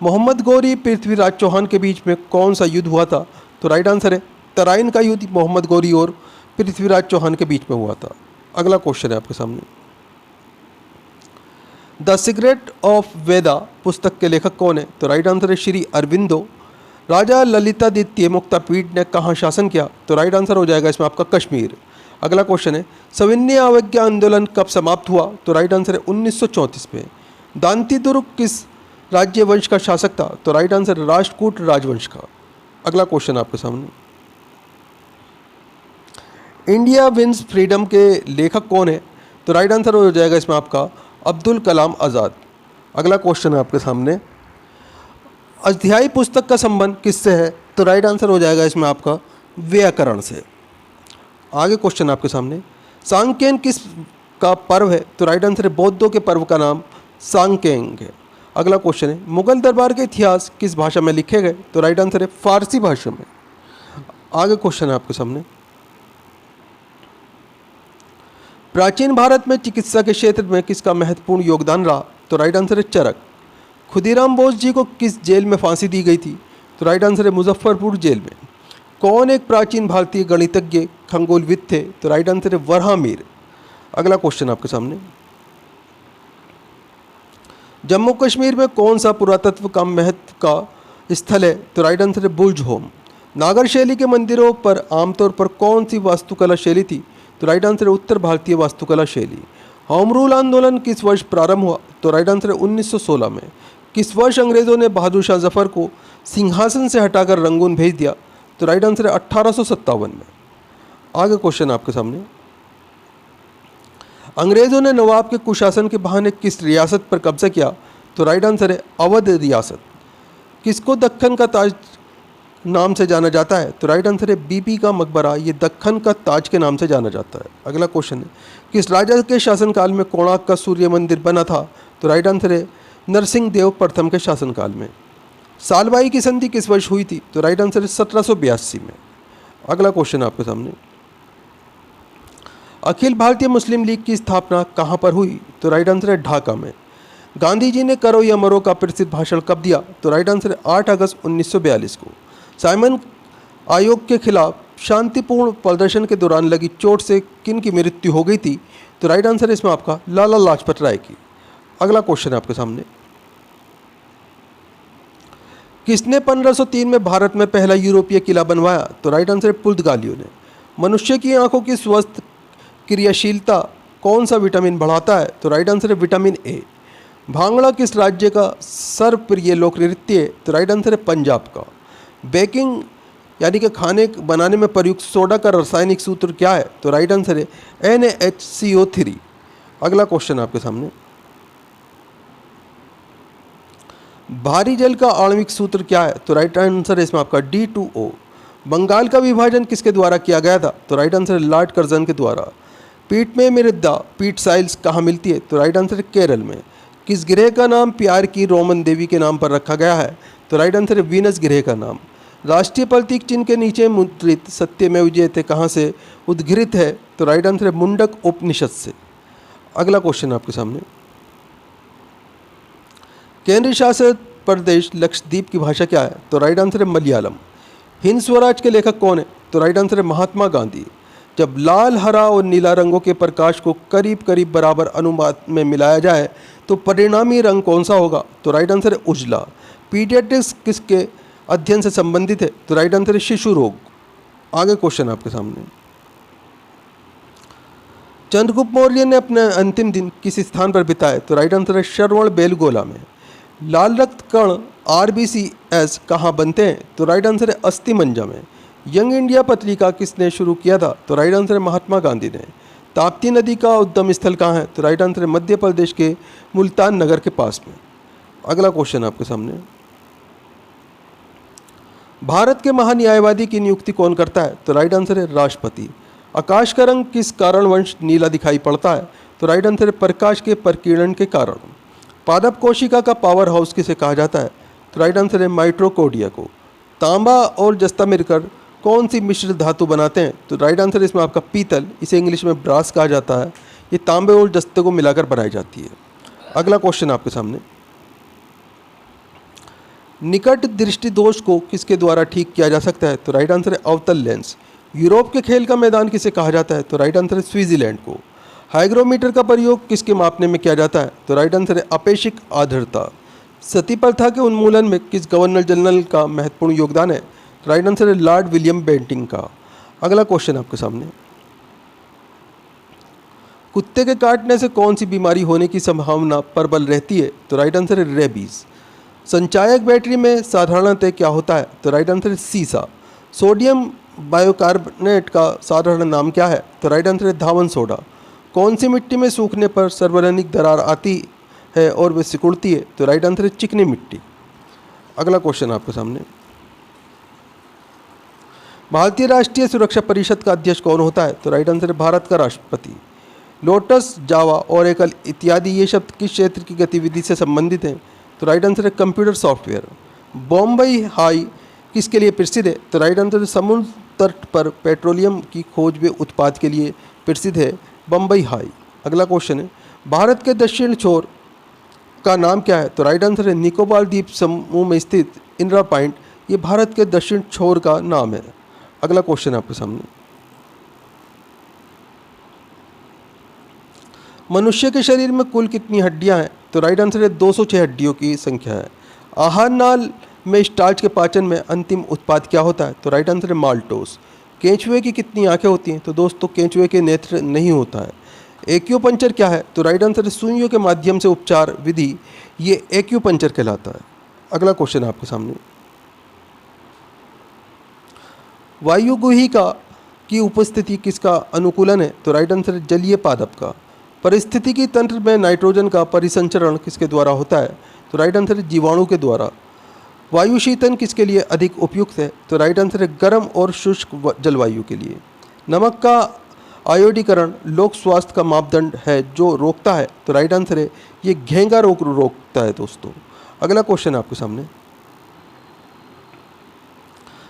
मोहम्मद गौरी पृथ्वीराज चौहान के बीच में कौन सा युद्ध हुआ था? तो राइट आंसर है तराइन का युद्ध मोहम्मद गौरी और पृथ्वीराज चौहान के बीच में हुआ था। अगला क्वेश्चन है आपके सामने, द सीक्रेट ऑफ वेदा पुस्तक के लेखक कौन है? तो राइट आंसर है श्री अरविंदो। राजा ललितादित्य मुक्तापीठ ने कहाँ शासन किया? तो राइट आंसर हो जाएगा इसमें आपका कश्मीर। अगला क्वेश्चन है, सविनय अवज्ञा आंदोलन कब समाप्त हुआ? तो राइट आंसर है 1934 में। दांती दुर्ग किस राज्य वंश का शासक था? तो राइट आंसर है राष्ट्रकूट राजवंश का। अगला क्वेश्चन आपके सामने, इंडिया विंस फ्रीडम के लेखक कौन है? तो राइट आंसर हो जाएगा इसमें आपका अब्दुल कलाम आज़ाद। अगला क्वेश्चन है आपके सामने, अध्यायी पुस्तक का संबंध किससे है? तो राइट आंसर हो जाएगा इसमें आपका व्याकरण से। आगे क्वेश्चन आपके सामने, सांकेन किस का पर्व है? तो राइट आंसर है बौद्धों के पर्व का नाम सांकेंग है। अगला क्वेश्चन है, मुगल दरबार के इतिहास किस भाषा में लिखे गए? तो राइट आंसर है फारसी भाषा में। आगे क्वेश्चन है आपके सामने, प्राचीन भारत में चिकित्सा के क्षेत्र में किसका महत्वपूर्ण योगदान रहा? तो राइट आंसर है चरक। खुदीराम बोस जी को किस जेल में फांसी दी गई थी? तो राइट आंसर है मुजफ्फरपुर जेल में। कौन एक प्राचीन भारतीय गणितज्ञ खगोलविद थे? तो राइट आंसर है वराहमिहिर। अगला क्वेश्चन आपके सामने, जम्मू कश्मीर में कौन सा पुरातत्व का महत्व का स्थल है? तो राइट आंसर है बुर्ज होम। नागर शैली के मंदिरों पर आमतौर पर कौन सी वास्तुकला शैली थी? तो राइट आंसर है उत्तर भारतीय वास्तुकला शैली। होम रूल आंदोलन किस वर्ष प्रारंभ हुआ? तो राइट आंसर है 1916 में। किस वर्ष अंग्रेजों ने बहादुर शाह जफर को सिंहासन से हटाकर रंगून भेज दिया? तो राइट आंसर है 1857 में। आगे क्वेश्चन आपके सामने, अंग्रेजों ने नवाब के कुशासन के बहाने किस रियासत पर कब्जा किया? तो राइट आंसर है अवध रियासत। किसको दक्कन का ताज नाम से जाना जाता है? तो राइट आंसर है बीबी का मकबरा, ये दक्कन का ताज के नाम से जाना जाता है। अगला क्वेश्चन है, किस राजा के शासनकाल में कोणार्क का सूर्य मंदिर बना था? तो राइट आंसर है नरसिंह देव प्रथम के शासनकाल में। सालबाई की संधि किस वर्ष हुई थी? तो राइट आंसर है 1782 में। अगला क्वेश्चन आपके सामने, अखिल भारतीय मुस्लिम लीग की स्थापना कहाँ पर हुई? तो राइट आंसर है ढाका में। गांधी जी ने करो या मरो का प्रसिद्ध भाषण कब दिया? तो राइट आंसर है 8 अगस्त 1942 को। साइमन आयोग के खिलाफ शांतिपूर्ण प्रदर्शन के दौरान लगी चोट से किन की मृत्यु हो गई थी? तो राइट आंसर है इसमें आपका लाला लाजपत राय की। अगला क्वेश्चन है आपके सामने, किसने 1503 में भारत में पहला यूरोपीय किला बनवाया? तो राइट आंसर है पुर्तगालियों ने। मनुष्य की आंखों की स्वस्थ क्रियाशीलता कौन सा विटामिन बढ़ाता है? तो राइट आंसर है विटामिन ए। भांगड़ा किस राज्य का सर्वप्रिय लोक नृत्य है? तो राइट आंसर है पंजाब का। बेकिंग यानी कि खाने बनाने में प्रयुक्त सोडा का रासायनिक सूत्र क्या है? तो राइट आंसर है NaHCO3। अगला क्वेश्चन आपके सामने, भारी जल का आणविक सूत्र क्या है? तो राइट आंसर है इसमें आपका D2O। बंगाल का विभाजन किसके द्वारा किया गया था? तो राइट आंसर है लॉर्ड कर्जन के द्वारा। पीठ में मृदा पीठ साइल्स कहाँ मिलती है? तो राइट आंसर है केरल में। किस ग्रह का नाम प्यार की रोमन देवी के नाम पर रखा गया है? तो राइट आंसर है वीनस ग्रह का नाम। राष्ट्रीय प्रतीक चिन्ह के नीचे मुद्रित सत्यमेव जयते कहाँ से उद्घृत है? तो राइट आंसर है मुंडक उपनिषद से। अगला क्वेश्चन आपके सामने, केंद्र शासित प्रदेश लक्षद्वीप की भाषा क्या है? तो राइट आंसर है मलयालम। हिंद स्वराज के लेखक कौन है? तो राइट आंसर है महात्मा गांधी। जब लाल, हरा और नीला रंगों के प्रकाश को करीब करीब बराबर अनुपात में मिलाया जाए तो परिणामी रंग कौन सा होगा? तो राइट आंसर है उजला। पीडियाट्रिक्स किसके अध्ययन से संबंधित है? तो राइट आंसर है शिशु रोग। आगे क्वेश्चन आपके सामने, चंद्रगुप्त मौर्य ने अपने अंतिम दिन किस स्थान पर बिताए? तो राइट आंसर है श्रवण बेलगोला में। लाल रक्त कण RBCS कहाँ बनते हैं? तो राइट आंसर है अस्थि मंजा में। यंग इंडिया पत्रिका किसने शुरू किया था? तो राइट आंसर है महात्मा गांधी ने। ताप्ती नदी का उद्गम स्थल कहाँ है? तो राइट आंसर है मध्य प्रदेश के मुल्तान नगर के पास में। अगला क्वेश्चन आपके सामने, भारत के महान्यायवादी की नियुक्ति कौन करता है? तो राइट आंसर है राष्ट्रपति। आकाश का रंग किस कारणवश नीला दिखाई पड़ता है? तो राइट आंसर है प्रकाश के प्रकीर्णन के कारण। पादप कोशिका का पावर हाउस किसे कहा जाता है? तो राइट आंसर है माइटोकॉन्ड्रिया को। तांबा और जस्ता मिलकर कौन सी मिश्र धातु बनाते हैं? तो राइट आंसर है इसमें आपका पीतल, इसे इंग्लिश में ब्रास कहा जाता है। ये तांबे और जस्ते को मिलाकर बनाई जाती है। अगला क्वेश्चन आपके सामने, निकट दृष्टि दोष को किसके द्वारा ठीक किया जा सकता है? तो राइट आंसर है अवतल लेंस। यूरोप के खेल का मैदान किसे कहा जाता है? तो राइट आंसर है स्विट्जरलैंड को। हाइग्रोमीटर का प्रयोग किसके मापने में किया जाता है? तो राइट आंसर है अपेक्षिक आर्द्रता। सती प्रथा के उन्मूलन में किस गवर्नर जनरल का महत्वपूर्ण योगदान है? तो राइट आंसर है लॉर्ड विलियम बेंटिंग का। अगला क्वेश्चन आपके सामने, कुत्ते के काटने से कौन सी बीमारी होने की संभावना प्रबल रहती है? तो राइट आंसर है रेबीज। संचायक बैटरी में साधारणतः क्या होता है? तो राइट आंसर है सीसा। सोडियम बाइकार्बोनेट का साधारण नाम क्या है? तो राइट आंसर है धावन सोडा। कौन सी मिट्टी में सूखने पर सर्वजनिक दरार आती है और वे सिकुड़ती है? तो राइट आंसर है चिकनी मिट्टी। अगला क्वेश्चन आपके सामने, भारतीय राष्ट्रीय सुरक्षा परिषद का अध्यक्ष कौन होता है? तो राइट आंसर है भारत का राष्ट्रपति। लोटस, जावा, ओरेकल इत्यादि ये शब्द किस क्षेत्र की गतिविधि से संबंधित हैं? तो राइट आंसर है कंप्यूटर सॉफ्टवेयर। बॉम्बई हाई किसके लिए प्रसिद्ध है? तो राइट आंसर है समुद्र तट पर पेट्रोलियम की खोज व उत्पाद के लिए प्रसिद्ध है बम्बई हाई। अगला क्वेश्चन है, भारत के दक्षिण छोर का नाम क्या है? तो राइट आंसर है निकोबार द्वीप समूह में स्थित इंदिरा पॉइंट, ये भारत के दक्षिण छोर का नाम है। अगला क्वेश्चन आपके सामने, मनुष्य के शरीर में कुल कितनी हड्डियां हैं? तो राइट आंसर है 206 हड्डियों की संख्या है। आहार नाल में स्टार्च के पाचन में अंतिम उत्पाद क्या होता है? तो राइट आंसर है माल्टोस। केंचुए की कितनी आंखें होती हैं? तो दोस्तों केंचुए के नेत्र नहीं होता है। एक्यूपंक्चर क्या है? तो राइट आंसर है सुइयों के माध्यम से उपचार विधि, ये एक्यूपंक्चर कहलाता है। अगला क्वेश्चन आपके सामने, वायुगुहिका की उपस्थिति किसका अनुकूलन है? तो राइट आंसर है जलीय पादप का। परिस्थितिकी तंत्र में नाइट्रोजन का परिसंचरण किसके द्वारा होता है? तो राइट आंसर है जीवाणु के द्वारा। वायु शीतन किसके लिए अधिक उपयुक्त है? तो राइट आंसर है गर्म और शुष्क जलवायु के लिए। नमक का आयोडीकरण लोक स्वास्थ्य का मापदंड है जो रोकता है? तो राइट आंसर है ये घेंगा रोग रोकता है दोस्तों। अगला क्वेश्चन आपके सामने,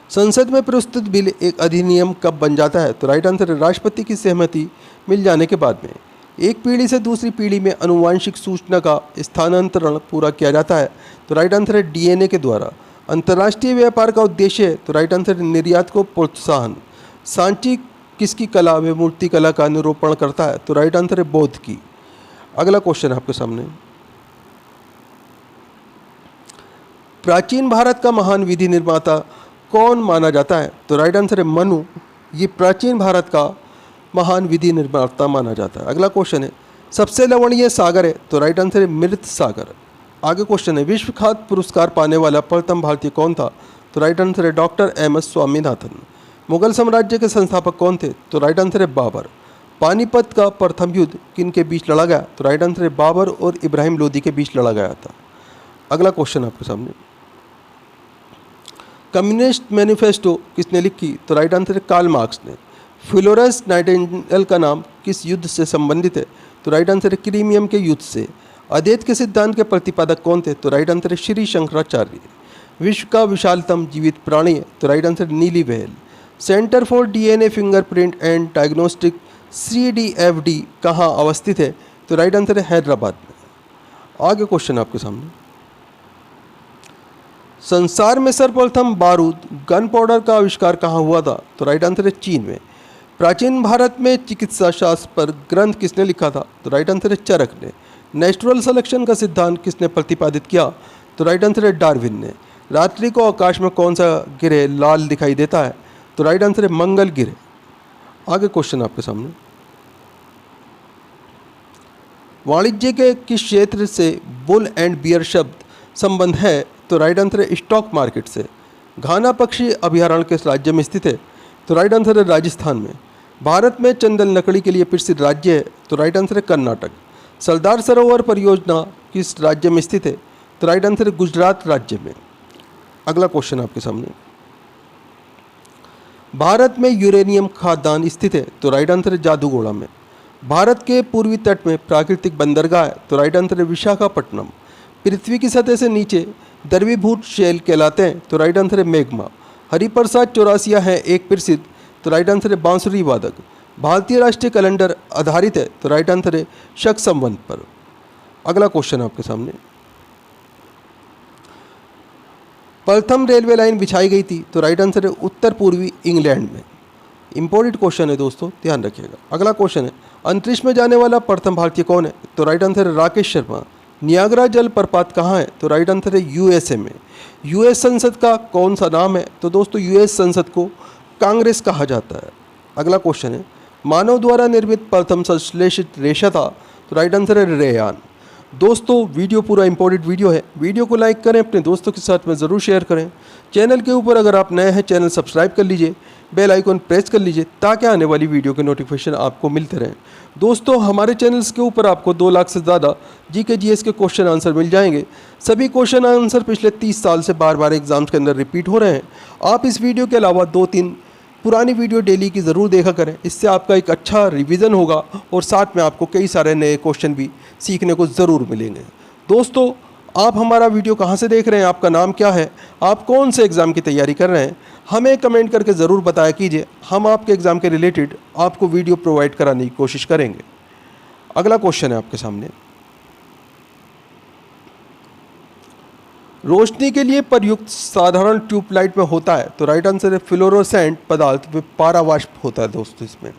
संसद में प्रस्तुत बिल एक अधिनियम कब बन जाता है? तो राइट आंसर है राष्ट्रपति की सहमति मिल जाने के बाद में। एक पीढ़ी से दूसरी पीढ़ी में आनुवांशिक सूचना का स्थानांतरण पूरा किया जाता है? तो राइट आंसर है डीएनए के द्वारा। अंतर्राष्ट्रीय व्यापार का उद्देश्य है? तो राइट आंसर है निर्यात को प्रोत्साहन। सांची किसकी कला व मूर्ति कला का निरूपण करता है? तो राइट आंसर है बौद्ध की। अगला क्वेश्चन आपके सामने, प्राचीन भारत का महान विधि निर्माता कौन माना जाता है? तो राइट आंसर है मनु, ये प्राचीन भारत का महान विधि निर्माता माना जाता है। अगला क्वेश्चन है, सबसे लवणीय सागर है? तो राइट आंसर है मृत सागर। आगे क्वेश्चन है, विश्व खाद्य पुरस्कार पाने वाला प्रथम भारतीय कौन था? तो राइट आंसर है डॉक्टर एम.एस. स्वामीनाथन। मुगल साम्राज्य के संस्थापक कौन थे? तो राइट आंसर है बाबर। पानीपत का प्रथम युद्ध किन के बीच लड़ा गया? तो राइट आंसर है बाबर और इब्राहिम लोदी के बीच लड़ा गया था। अगला क्वेश्चन आपके सामने, कम्युनिस्ट मैनिफेस्टो किसने लिखी? तो राइट आंसर है कार्ल मार्क्स ने। फ्लोरेंस नाइटिंगेल का नाम किस युद्ध से संबंधित है? तो राइट आंसर है क्रीमियम के युद्ध से। अद्वैत के सिद्धांत के प्रतिपादक कौन थे? तो राइट आंसर है श्री शंकराचार्य। विश्व का विशालतम जीवित प्राणी है? तो राइट आंसर नीली whale. Centre for DNA fingerprint and diagnostic CDFD कहाँ अवस्थित है? तो राइट आंसर है हैदराबाद में। आगे क्वेश्चन आपके सामने, संसार में सर्वप्रथम बारूद गन पाउडर का आविष्कार कहाँ हुआ था? तो राइट आंसर है चीन में। प्राचीन भारत में चिकित्सा शास्त्र पर ग्रंथ किसने लिखा था? तो राइट आंसर है चरक ने। नेचुरल सिलेक्शन का सिद्धांत किसने प्रतिपादित किया? तो राइट आंसर है डार्विन ने। रात्रि को आकाश में कौन सा ग्रह लाल दिखाई देता है? तो राइट आंसर है मंगल ग्रह। आगे क्वेश्चन आपके सामने, वाणिज्य के किस क्षेत्र से बुल एंड बियर शब्द संबंध है? तो राइट आंसर है स्टॉक मार्केट से। घाना पक्षी अभयारण्य किस राज्य में स्थित है? तो राइट आंसर है राजस्थान में। भारत में चंदन लकड़ी के लिए प्रसिद्ध राज्य है? तो राइट आंसर है कर्नाटक। सरदार सरोवर परियोजना किस राज्य में स्थित है? तो राइट आंसर है गुजरात राज्य में। अगला क्वेश्चन आपके सामने, भारत में यूरेनियम खादान स्थित है? तो राइट आंसर है जादूगोड़ा में। भारत के पूर्वी तट में प्राकृतिक बंदरगाह है? तो राइट आंसर है विशाखापट्टनम। पृथ्वी की सतह से नीचे द्रवीभूत शेल कहलाते हैं? तो राइट आंसर है मैग्मा। हरिप्रसाद चौरासिया है एक प्रसिद्ध? तो राइट आंसर है बांसुरी वादक। भारतीय राष्ट्रीय कैलेंडर आधारित है, तो राइट आंसर है शक संवत पर। अगला क्वेश्चन आपके सामने, प्रथम रेलवे लाइन बिछाई गई थी, तो राइट आंसर है उत्तर पूर्वी इंग्लैंड में। इंपॉर्टेंट क्वेश्चन है दोस्तों, ध्यान रखिएगा। अगला क्वेश्चन है, अंतरिक्ष में जाने वाला प्रथम भारतीय कौन है, तो राइट आंसर है राकेश शर्मा। नियाग्रा जलप्रपात कहाँ है, तो राइट आंसर है यूएसए में। यूएस संसद का कौन सा नाम है, तो दोस्तों यूएस संसद को कांग्रेस कहा जाता है। अगला क्वेश्चन है, मानव द्वारा निर्मित प्रथम संश्लेषित रेशा था, तो राइट आंसर है रेयान। दोस्तों वीडियो पूरा इंपॉर्टेंट वीडियो है, वीडियो को लाइक करें, अपने दोस्तों के साथ में ज़रूर शेयर करें। चैनल के ऊपर अगर आप नए हैं, चैनल सब्सक्राइब कर लीजिए, बेल आइकन प्रेस कर लीजिए, ताकि आने वाली वीडियो के नोटिफिकेशन आपको मिलते रहें। दोस्तों हमारे चैनल्स के ऊपर आपको 2 लाख से ज़्यादा जीके जीएस के क्वेश्चन आंसर मिल जाएंगे। सभी क्वेश्चन आंसर पिछले 30 साल से बार बार एग्जाम्स के अंदर रिपीट हो रहे हैं। आप इस वीडियो के अलावा 2-3 पुरानी वीडियो डेली की ज़रूर देखा करें, इससे आपका एक अच्छा रिवीजन होगा और साथ में आपको कई सारे नए क्वेश्चन भी सीखने को ज़रूर मिलेंगे। दोस्तों आप हमारा वीडियो कहाँ से देख रहे हैं, आपका नाम क्या है, आप कौन से एग्ज़ाम की तैयारी कर रहे हैं, हमें कमेंट करके ज़रूर बताया कीजिए। हम आपके एग्ज़ाम के रिलेटेड आपको वीडियो प्रोवाइड कराने की कोशिश करेंगे। अगला क्वेश्चन है आपके सामने, रोशनी के लिए प्रयुक्त साधारण ट्यूबलाइट में होता है, तो राइट आंसर है फ्लोरोसेंट पदार्थ में पारावाष्प होता है दोस्तों इसमें।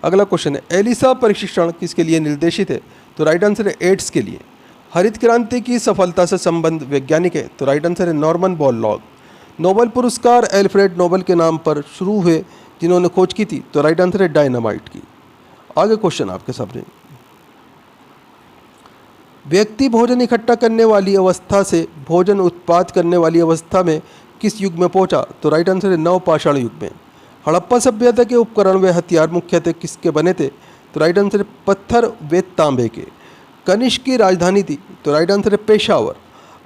अगला क्वेश्चन है, एलिसा प्रशिक्षण किसके लिए निर्देशित है, तो राइट आंसर है एड्स के लिए। हरित क्रांति की सफलता से संबंध वैज्ञानिक है, तो राइट आंसर है नॉर्मन बोरलॉग। नोबेल पुरस्कार एल्फ्रेड नोबेल के नाम पर शुरू हुए जिन्होंने खोज की थी, तो राइट आंसर है डायनामाइट की। आगे क्वेश्चन आपके सामने, व्यक्ति भोजन इकट्ठा करने वाली अवस्था से भोजन उत्पाद करने वाली अवस्था में किस युग में पहुंचा, तो राइट आंसर है नवपाषाण युग में। हड़प्पा सभ्यता के उपकरण व हथियार मुख्यतः किसके बने थे, तो राइट आंसर है पत्थर व तांबे के। कनिष्क की राजधानी थी, तो राइट आंसर है पेशावर।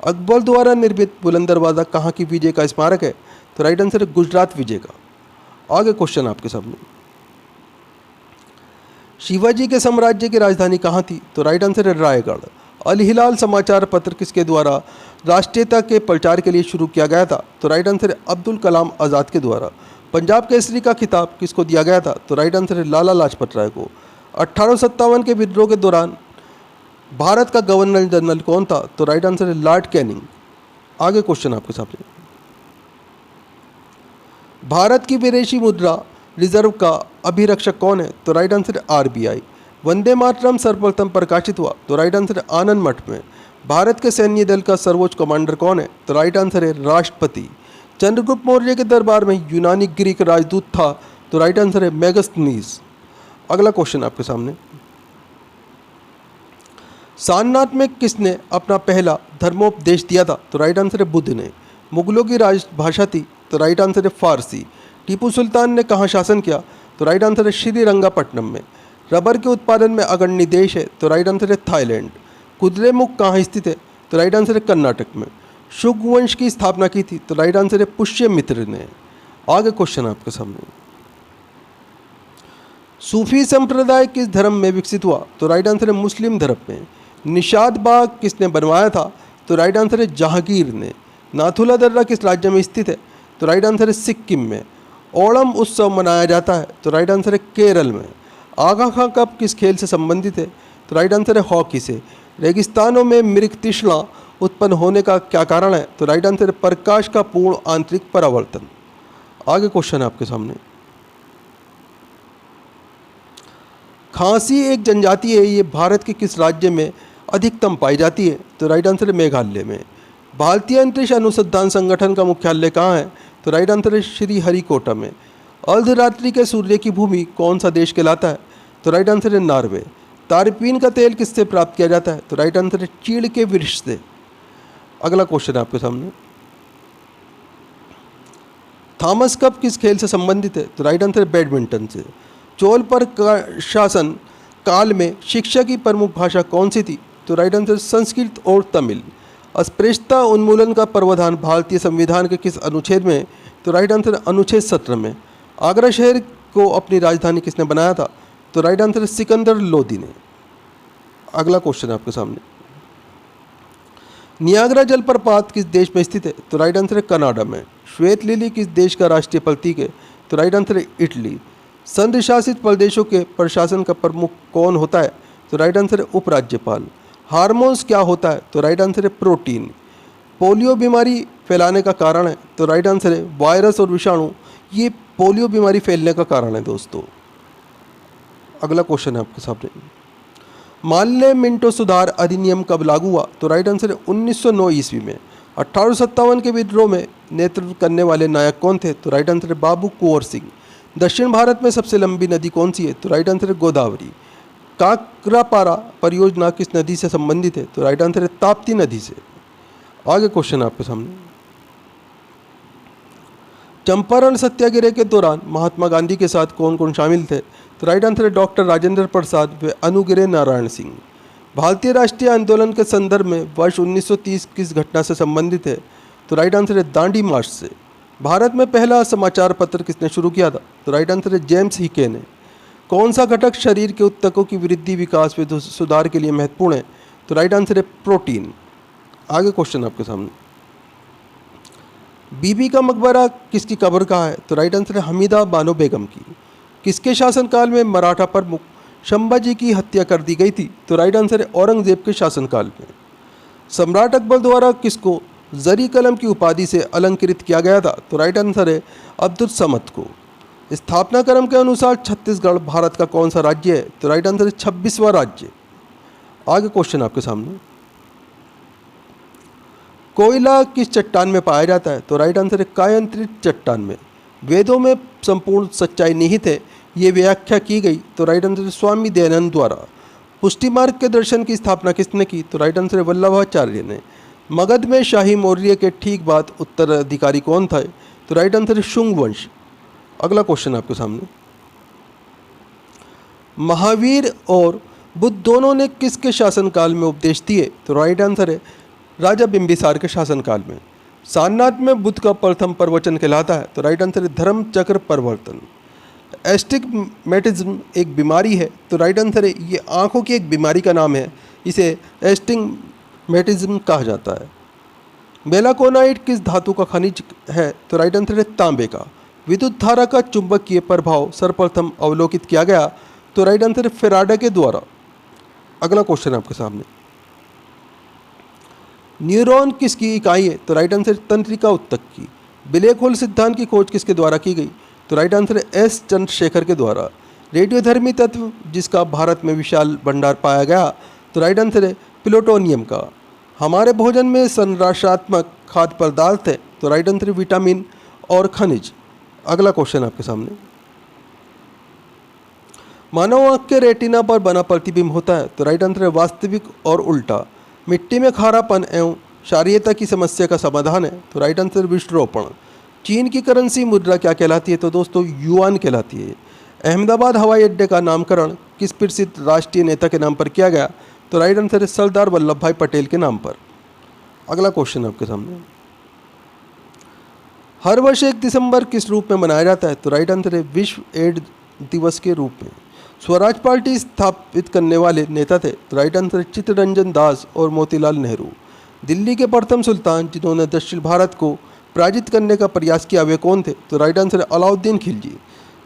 अकबर द्वारा निर्मित बुलंद दरवाज़ा कहाँ की विजय का स्मारक है, तो राइट आंसर है गुजरात विजय का। आगे क्वेश्चन आपके सामने, शिवाजी के साम्राज्य की राजधानी कहाँ थी, तो राइट आंसर है रायगढ़। अल हिलाल समाचार पत्र किसके द्वारा राष्ट्रीयता के प्रचार के लिए शुरू किया गया था, तो राइट आंसर है अब्दुल कलाम आज़ाद के द्वारा। पंजाब केसरी का खिताब किसको दिया गया था, तो राइट आंसर है लाला लाजपत राय को। 1857 के विद्रोह के दौरान भारत का गवर्नर जनरल कौन था, तो राइट आंसर है लॉर्ड कैनिंग। आगे क्वेश्चन आपके सामने, भारत की विदेशी मुद्रा रिजर्व का अभिरक्षक कौन है, तो राइट आंसर है आरबीआई। वंदे मातरम सर्वप्रथम प्रकाशित हुआ, तो राइट आंसर है आनंद मठ में। भारत के सैन्य दल का सर्वोच्च कमांडर कौन है, तो राइट आंसर है राष्ट्रपति। चंद्रगुप्त मौर्य के दरबार में यूनानी ग्रीक राजदूत था, तो राइट आंसर है मेगास्थनीज। अगला क्वेश्चन आपके सामने, सारनाथ में किसने अपना पहला धर्मोपदेश दिया था, तो राइट आंसर है बुद्ध ने। मुगलों की राजभाषा थी, तो राइट आंसर है फारसी। टीपू सुल्तान ने कहाँ शासन किया, तो राइट आंसर है श्रीरंगापट्टनम में। रबर के उत्पादन में अग्रणी देश है, तो राइट आंसर है थाईलैंड। कुद्रेमुख कहाँ स्थित है, तो राइट आंसर है कर्नाटक में। शुंग वंश की स्थापना की थी, तो राइट आंसर है पुष्यमित्र ने। आगे क्वेश्चन आपके सामने, सूफी संप्रदाय किस धर्म में विकसित हुआ, तो राइट आंसर है मुस्लिम धर्म में। निशाद बाग किसने बनवाया था, तो राइट आंसर है जहांगीर ने। नाथुला दर्रा किस राज्य में स्थित है, तो राइट आंसर है सिक्किम में। ओणम उत्सव मनाया जाता है, तो राइट आंसर है केरल में। आगा खां कप किस खेल से संबंधित है, तो राइट आंसर है हॉकी से। रेगिस्तानों में मृग तृष्णा उत्पन्न होने का क्या कारण है, तो राइट आंसर है प्रकाश का पूर्ण आंतरिक परावर्तन। आगे क्वेश्चन है आपके सामने, खांसी एक जनजाति है, ये भारत के किस राज्य में अधिकतम पाई जाती है, तो राइट आंसर है मेघालय में। भारतीय अंतरिक्ष अनुसंधान संगठन का मुख्यालय कहाँ है, तो राइट आंसर है श्रीहरिकोटा में। अर्धरात्रि के सूर्य की भूमि कौन सा देश कहलाता है, तो राइट आंसर है नॉर्वे। तारपीन का तेल किससे प्राप्त किया जाता है, तो राइट आंसर है चीड़ के वृक्ष से। अगला क्वेश्चन है आपके सामने, थॉमस कप किस खेल से संबंधित है, तो राइट आंसर है बैडमिंटन से। चोल पर शासन काल में शिक्षा की प्रमुख भाषा कौन सी थी, तो राइट आंसर संस्कृत और तमिल। अस्पृश्यता उन्मूलन का प्रावधान भारतीय संविधान के किस अनुच्छेद में, तो राइट आंसर अनुच्छेद 17 में। आगरा शहर को अपनी राजधानी किसने बनाया था, तो राइट आंसर है सिकंदर लोदी ने। अगला क्वेश्चन है आपके सामने, नियाग्रा जलप्रपात किस देश में स्थित है, तो राइट आंसर है कनाडा में। श्वेत लिली किस देश का राष्ट्रीय प्रतीक है, तो राइट आंसर है इटली। संघ शासित प्रदेशों के प्रशासन का प्रमुख कौन होता है? तो राइट आंसर है उपराज्यपाल। हार्मोन्स क्या होता है? तो राइट आंसर है प्रोटीन। पोलियो बीमारी फैलाने का कारण है? तो राइट आंसर है वायरस और विषाणु, ये पोलियो बीमारी फैलने का कारण है दोस्तों। अगला क्वेश्चन है आपके सामने, माल्य मिंटो सुधार अधिनियम कब लागू हुआ? तो राइट आंसर है 1909 ईस्वी में। 1857 के विद्रोह में नेतृत्व करने वाले नायक कौन थे? तो राइट आंसर है बाबू कुंवर सिंह। दक्षिण भारत में सबसे लंबी नदी कौन सी है? तो राइट आंसर है गोदावरी। काकरापारा परियोजना किस नदी से संबंधित है? तो राइट आंसर है ताप्ती नदी से। आगे क्वेश्चन है आपके सामने, चंपारण सत्याग्रह के दौरान महात्मा गांधी के साथ कौन कौन शामिल थे? तो राइट आंसर है डॉक्टर राजेंद्र प्रसाद व अनुग्रह नारायण सिंह। भारतीय राष्ट्रीय आंदोलन के संदर्भ में वर्ष 1930 किस घटना से संबंधित है? तो राइट आंसर है दांडी मार्च से। भारत में पहला समाचार पत्र किसने शुरू किया था? तो राइट आंसर है जेम्स हिके ने। कौन सा घटक शरीर के ऊतकों की वृद्धि, विकास व सुधार के लिए महत्वपूर्ण है? तो राइट आंसर है प्रोटीन। आगे क्वेश्चन आपके सामने, बीबी का मकबरा किसकी कब्र का है? तो राइट आंसर है हमीदा बानो बेगम की। किसके शासनकाल में मराठा प्रमुख संभाजी की हत्या कर दी गई थी? तो राइट आंसर है औरंगजेब के शासनकाल में। सम्राट अकबर द्वारा किसको जरी कलम की उपाधि से अलंकृत किया गया था? तो राइट आंसर है अब्दुल समद को। स्थापना क्रम के अनुसार छत्तीसगढ़ भारत का कौन सा राज्य है? तो राइट आंसर है 26वां राज्य। आगे क्वेश्चन आपके सामने, कोयला किस चट्टान में पाया जाता है? तो राइट आंसर है कायंत्रित चट्टान में। वेदों में संपूर्ण सच्चाई निहित है, ये व्याख्या की गई। तो राइट आंसर है स्वामी दयानंद द्वारा। पुष्टि मार्ग के दर्शन की स्थापना किसने की? तो राइट आंसर है वल्लभाचार्य ने। मगध में शाही मौर्य के ठीक बाद उत्तराधिकारी कौन था? तो राइट आंसर है शुंग वंश। अगला क्वेश्चन आपके सामने, महावीर और बुद्ध दोनों ने किसके शासनकाल में उपदेश दिए? तो राइट आंसर है राजा बिंबिसार के शासनकाल में। सारनाथ में बुद्ध का प्रथम प्रवचन कहलाता है? तो राइट आंसर है धर्म चक्र प्रवर्तन। एस्टिग्मेटिज्म एक बीमारी है? तो राइट आंसर है ये आँखों की एक बीमारी का नाम है, इसे एस्टिग्मेटिज्म कहा जाता है। मेलाकोनाइट किस धातु का खनिज है? तो राइट आंसर है तांबे का। विद्युत धारा का चुंबकीय प्रभाव सर्वप्रथम अवलोकित किया गया? तो राइट आंसर है फेराडे के द्वारा। अगला क्वेश्चन आपके सामने, न्यूरॉन किसकी इकाई है? तो राइट आंसर तंत्रिका ऊतक की। ब्लैक होल सिद्धांत की खोज किसके द्वारा की गई? तो राइट आंसर है एस चंद्रशेखर के द्वारा। रेडियोधर्मी तत्व जिसका भारत में विशाल भंडार पाया गया? तो राइट आंसर है प्लूटोनियम का। हमारे भोजन में संरचनात्मक खाद्य पदार्थ है? तो राइट आंसर है विटामिन और खनिज। अगला क्वेश्चन आपके सामने, मानव आँख के रेटिना पर बना प्रतिबिंब होता है? तो राइट आंसर है वास्तविक और उल्टा। मिट्टी में खारापन एवं क्षारीयता की समस्या का समाधान है? तो राइट आंसर वृक्षारोपण। चीन की करेंसी मुद्रा क्या कहलाती है? तो दोस्तों युआन कहलाती है। अहमदाबाद हवाई अड्डे का नामकरण किस प्रसिद्ध राष्ट्रीय नेता के नाम पर किया गया? तो राइट आंसर है सरदार वल्लभ भाई पटेल के नाम पर। अगला क्वेश्चन आपके सामने, हर वर्ष 1 दिसंबर किस रूप में मनाया जाता है? तो राइट आंसर है विश्व एड्स दिवस के रूप में। स्वराज पार्टी स्थापित करने वाले नेता थे? तो राइट आंसर है चित्तरंजन दास और मोतीलाल नेहरू। दिल्ली के प्रथम सुल्तान जिन्होंने दक्षिण भारत को पराजित करने का प्रयास किया वे कौन थे? तो राइट आंसर है अलाउद्दीन खिलजी।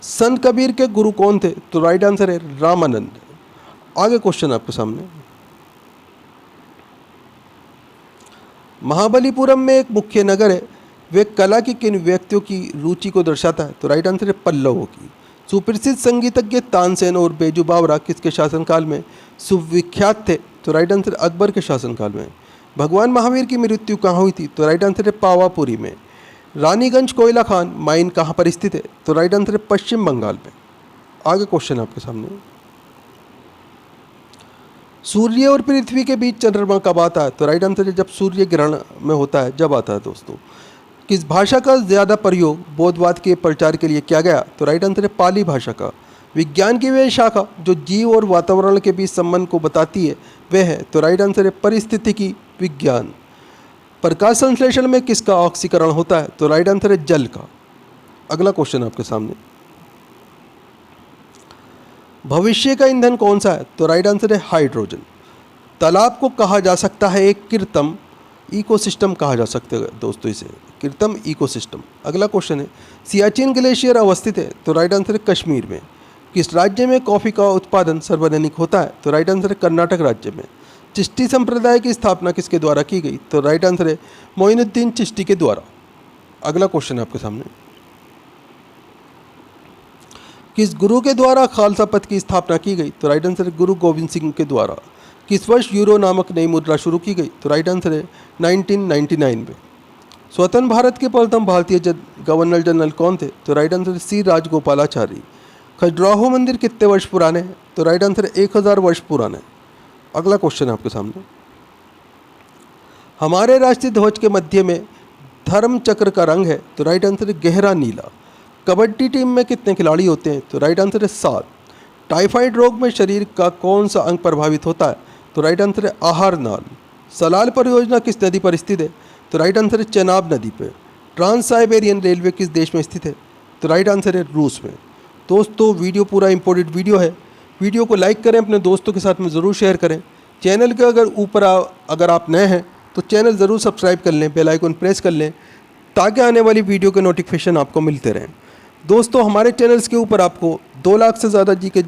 संत कबीर के गुरु कौन थे? तो राइट आंसर है रामानंद। आगे क्वेश्चन आपके सामने, महाबलीपुरम में एक मुख्य नगर है, वे कला की किन व्यक्तियों की रुचि को दर्शाता है? तो राइट आंसर है पल्लवों की। सुप्रसिद्ध संगीतज्ञ तानसेन और बेजू बावरा किसके शासनकाल में सुविख्यात थे? तो राइट आंसर अकबर के शासनकाल में। भगवान महावीर की मृत्यु कहाँ हुई थी? तो राइट आंसर है पावापुरी में। रानीगंज कोयला खान माइन कहाँ पर स्थित है? तो राइट आंसर है पश्चिम बंगाल में। आगे क्वेश्चन आपके सामने, सूर्य और पृथ्वी के बीच चंद्रमा कब आता है? तो राइट आंसर है जब सूर्य ग्रहण में होता है, जब आता है दोस्तों। किस भाषा का ज़्यादा प्रयोग बौद्धवाद के प्रचार के लिए किया गया? तो राइट आंसर है पाली भाषा का। विज्ञान की वह शाखा जो जीव और वातावरण के बीच संबंध को बताती है वह है? तो राइट आंसर है परिस्थितिकी विज्ञान। प्रकाश संश्लेषण में किसका ऑक्सीकरण होता है? तो राइट आंसर है जल का। अगला क्वेश्चन आपके सामने, भविष्य का ईंधन कौन सा है? तो राइट आंसर है हाइड्रोजन। तालाब को कहा जा सकता है एक कृत्रिम इकोसिस्टम कहा जा सकता है दोस्तों इसे, कृत्रिम इकोसिस्टम। अगला क्वेश्चन है, सियाचिन ग्लेशियर अवस्थित है, तो राइट आंसर है कश्मीर में। किस राज्य में कॉफ़ी का उत्पादन सर्वाधिक होता है, तो राइट आंसर है कर्नाटक राज्य में। चिश्ती संप्रदाय की स्थापना किसके द्वारा की गई, तो राइट आंसर है मोइनुद्दीन चिश्ती के द्वारा। अगला क्वेश्चन है आपके सामने, किस गुरु के द्वारा खालसा पंथ की स्थापना की गई, तो राइट आंसर है गुरु गोविंद सिंह के द्वारा। किस वर्ष यूरो नामक नई मुद्रा शुरू की गई, तो राइट आंसर है 1999 में। स्वतंत्र भारत के प्रथम भारतीय गवर्नर जनरल कौन थे, तो राइट आंसर है सी राजगोपालाचारी। खजुराहो मंदिर कितने वर्ष पुराने हैं, तो राइट आंसर है 1000 वर्ष पुराने। अगला क्वेश्चन है आपके सामने, हमारे राष्ट्रीय ध्वज के मध्य में धर्म चक्र का रंग है, तो राइट आंसर है गहरा नीला। कबड्डी टीम में कितने खिलाड़ी होते हैं, तो राइट आंसर है 7। टाइफाइड रोग में शरीर का कौन सा अंग प्रभावित होता है, तो राइट आंसर है आहार नाल। सलाल परियोजना किस नदी पर स्थित है, तो राइट आंसर है चेनाब नदी पर। ट्रांस साइबेरियन रेलवे किस देश में स्थित है, तो राइट आंसर है रूस में। दोस्तों वीडियो पूरा इंपॉर्टेंट वीडियो है, वीडियो को लाइक करें, अपने दोस्तों के साथ में ज़रूर शेयर करें। चैनल के अगर आप नए हैं तो चैनल ज़रूर सब्सक्राइब कर लें, बेल आइकन प्रेस कर लें, ताकि आने वाली वीडियो के नोटिफिकेशन आपको मिलते रहें। दोस्तों हमारे चैनल्स के ऊपर आपको 2 लाख से ज़्यादा जी के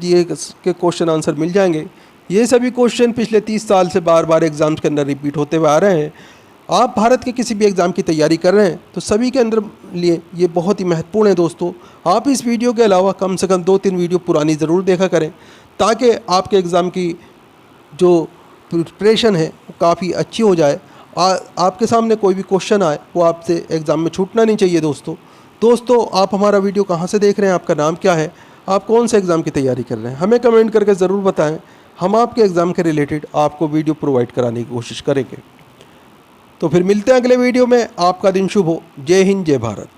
क्वेश्चन आंसर मिल जाएंगे। ये सभी क्वेश्चन पिछले 30 साल से बार बार एग्ज़ाम्स के अंदर रिपीट होते हुए आ रहे हैं। आप भारत के किसी भी एग्ज़ाम की तैयारी कर रहे हैं तो सभी के अंदर लिए ये बहुत ही महत्वपूर्ण है दोस्तों। आप इस वीडियो के अलावा कम से कम 2-3 वीडियो पुरानी ज़रूर देखा करें, ताकि आपके एग्ज़ाम की जो प्रिपरेशन है वो काफ़ी अच्छी हो जाए। आपके सामने कोई भी क्वेश्चन आए वो आपसे एग्ज़ाम में छूटना नहीं चाहिए दोस्तों आप हमारा वीडियो कहाँ से देख रहे हैं, आपका नाम क्या है, आप कौन से एग्ज़ाम की तैयारी कर रहे हैं, हमें कमेंट करके ज़रूर बताएं। हम आपके एग्ज़ाम के रिलेटेड आपको वीडियो प्रोवाइड कराने की कोशिश करेंगे। तो फिर मिलते हैं अगले वीडियो में। आपका दिन शुभ हो। जय हिंद, जय भारत।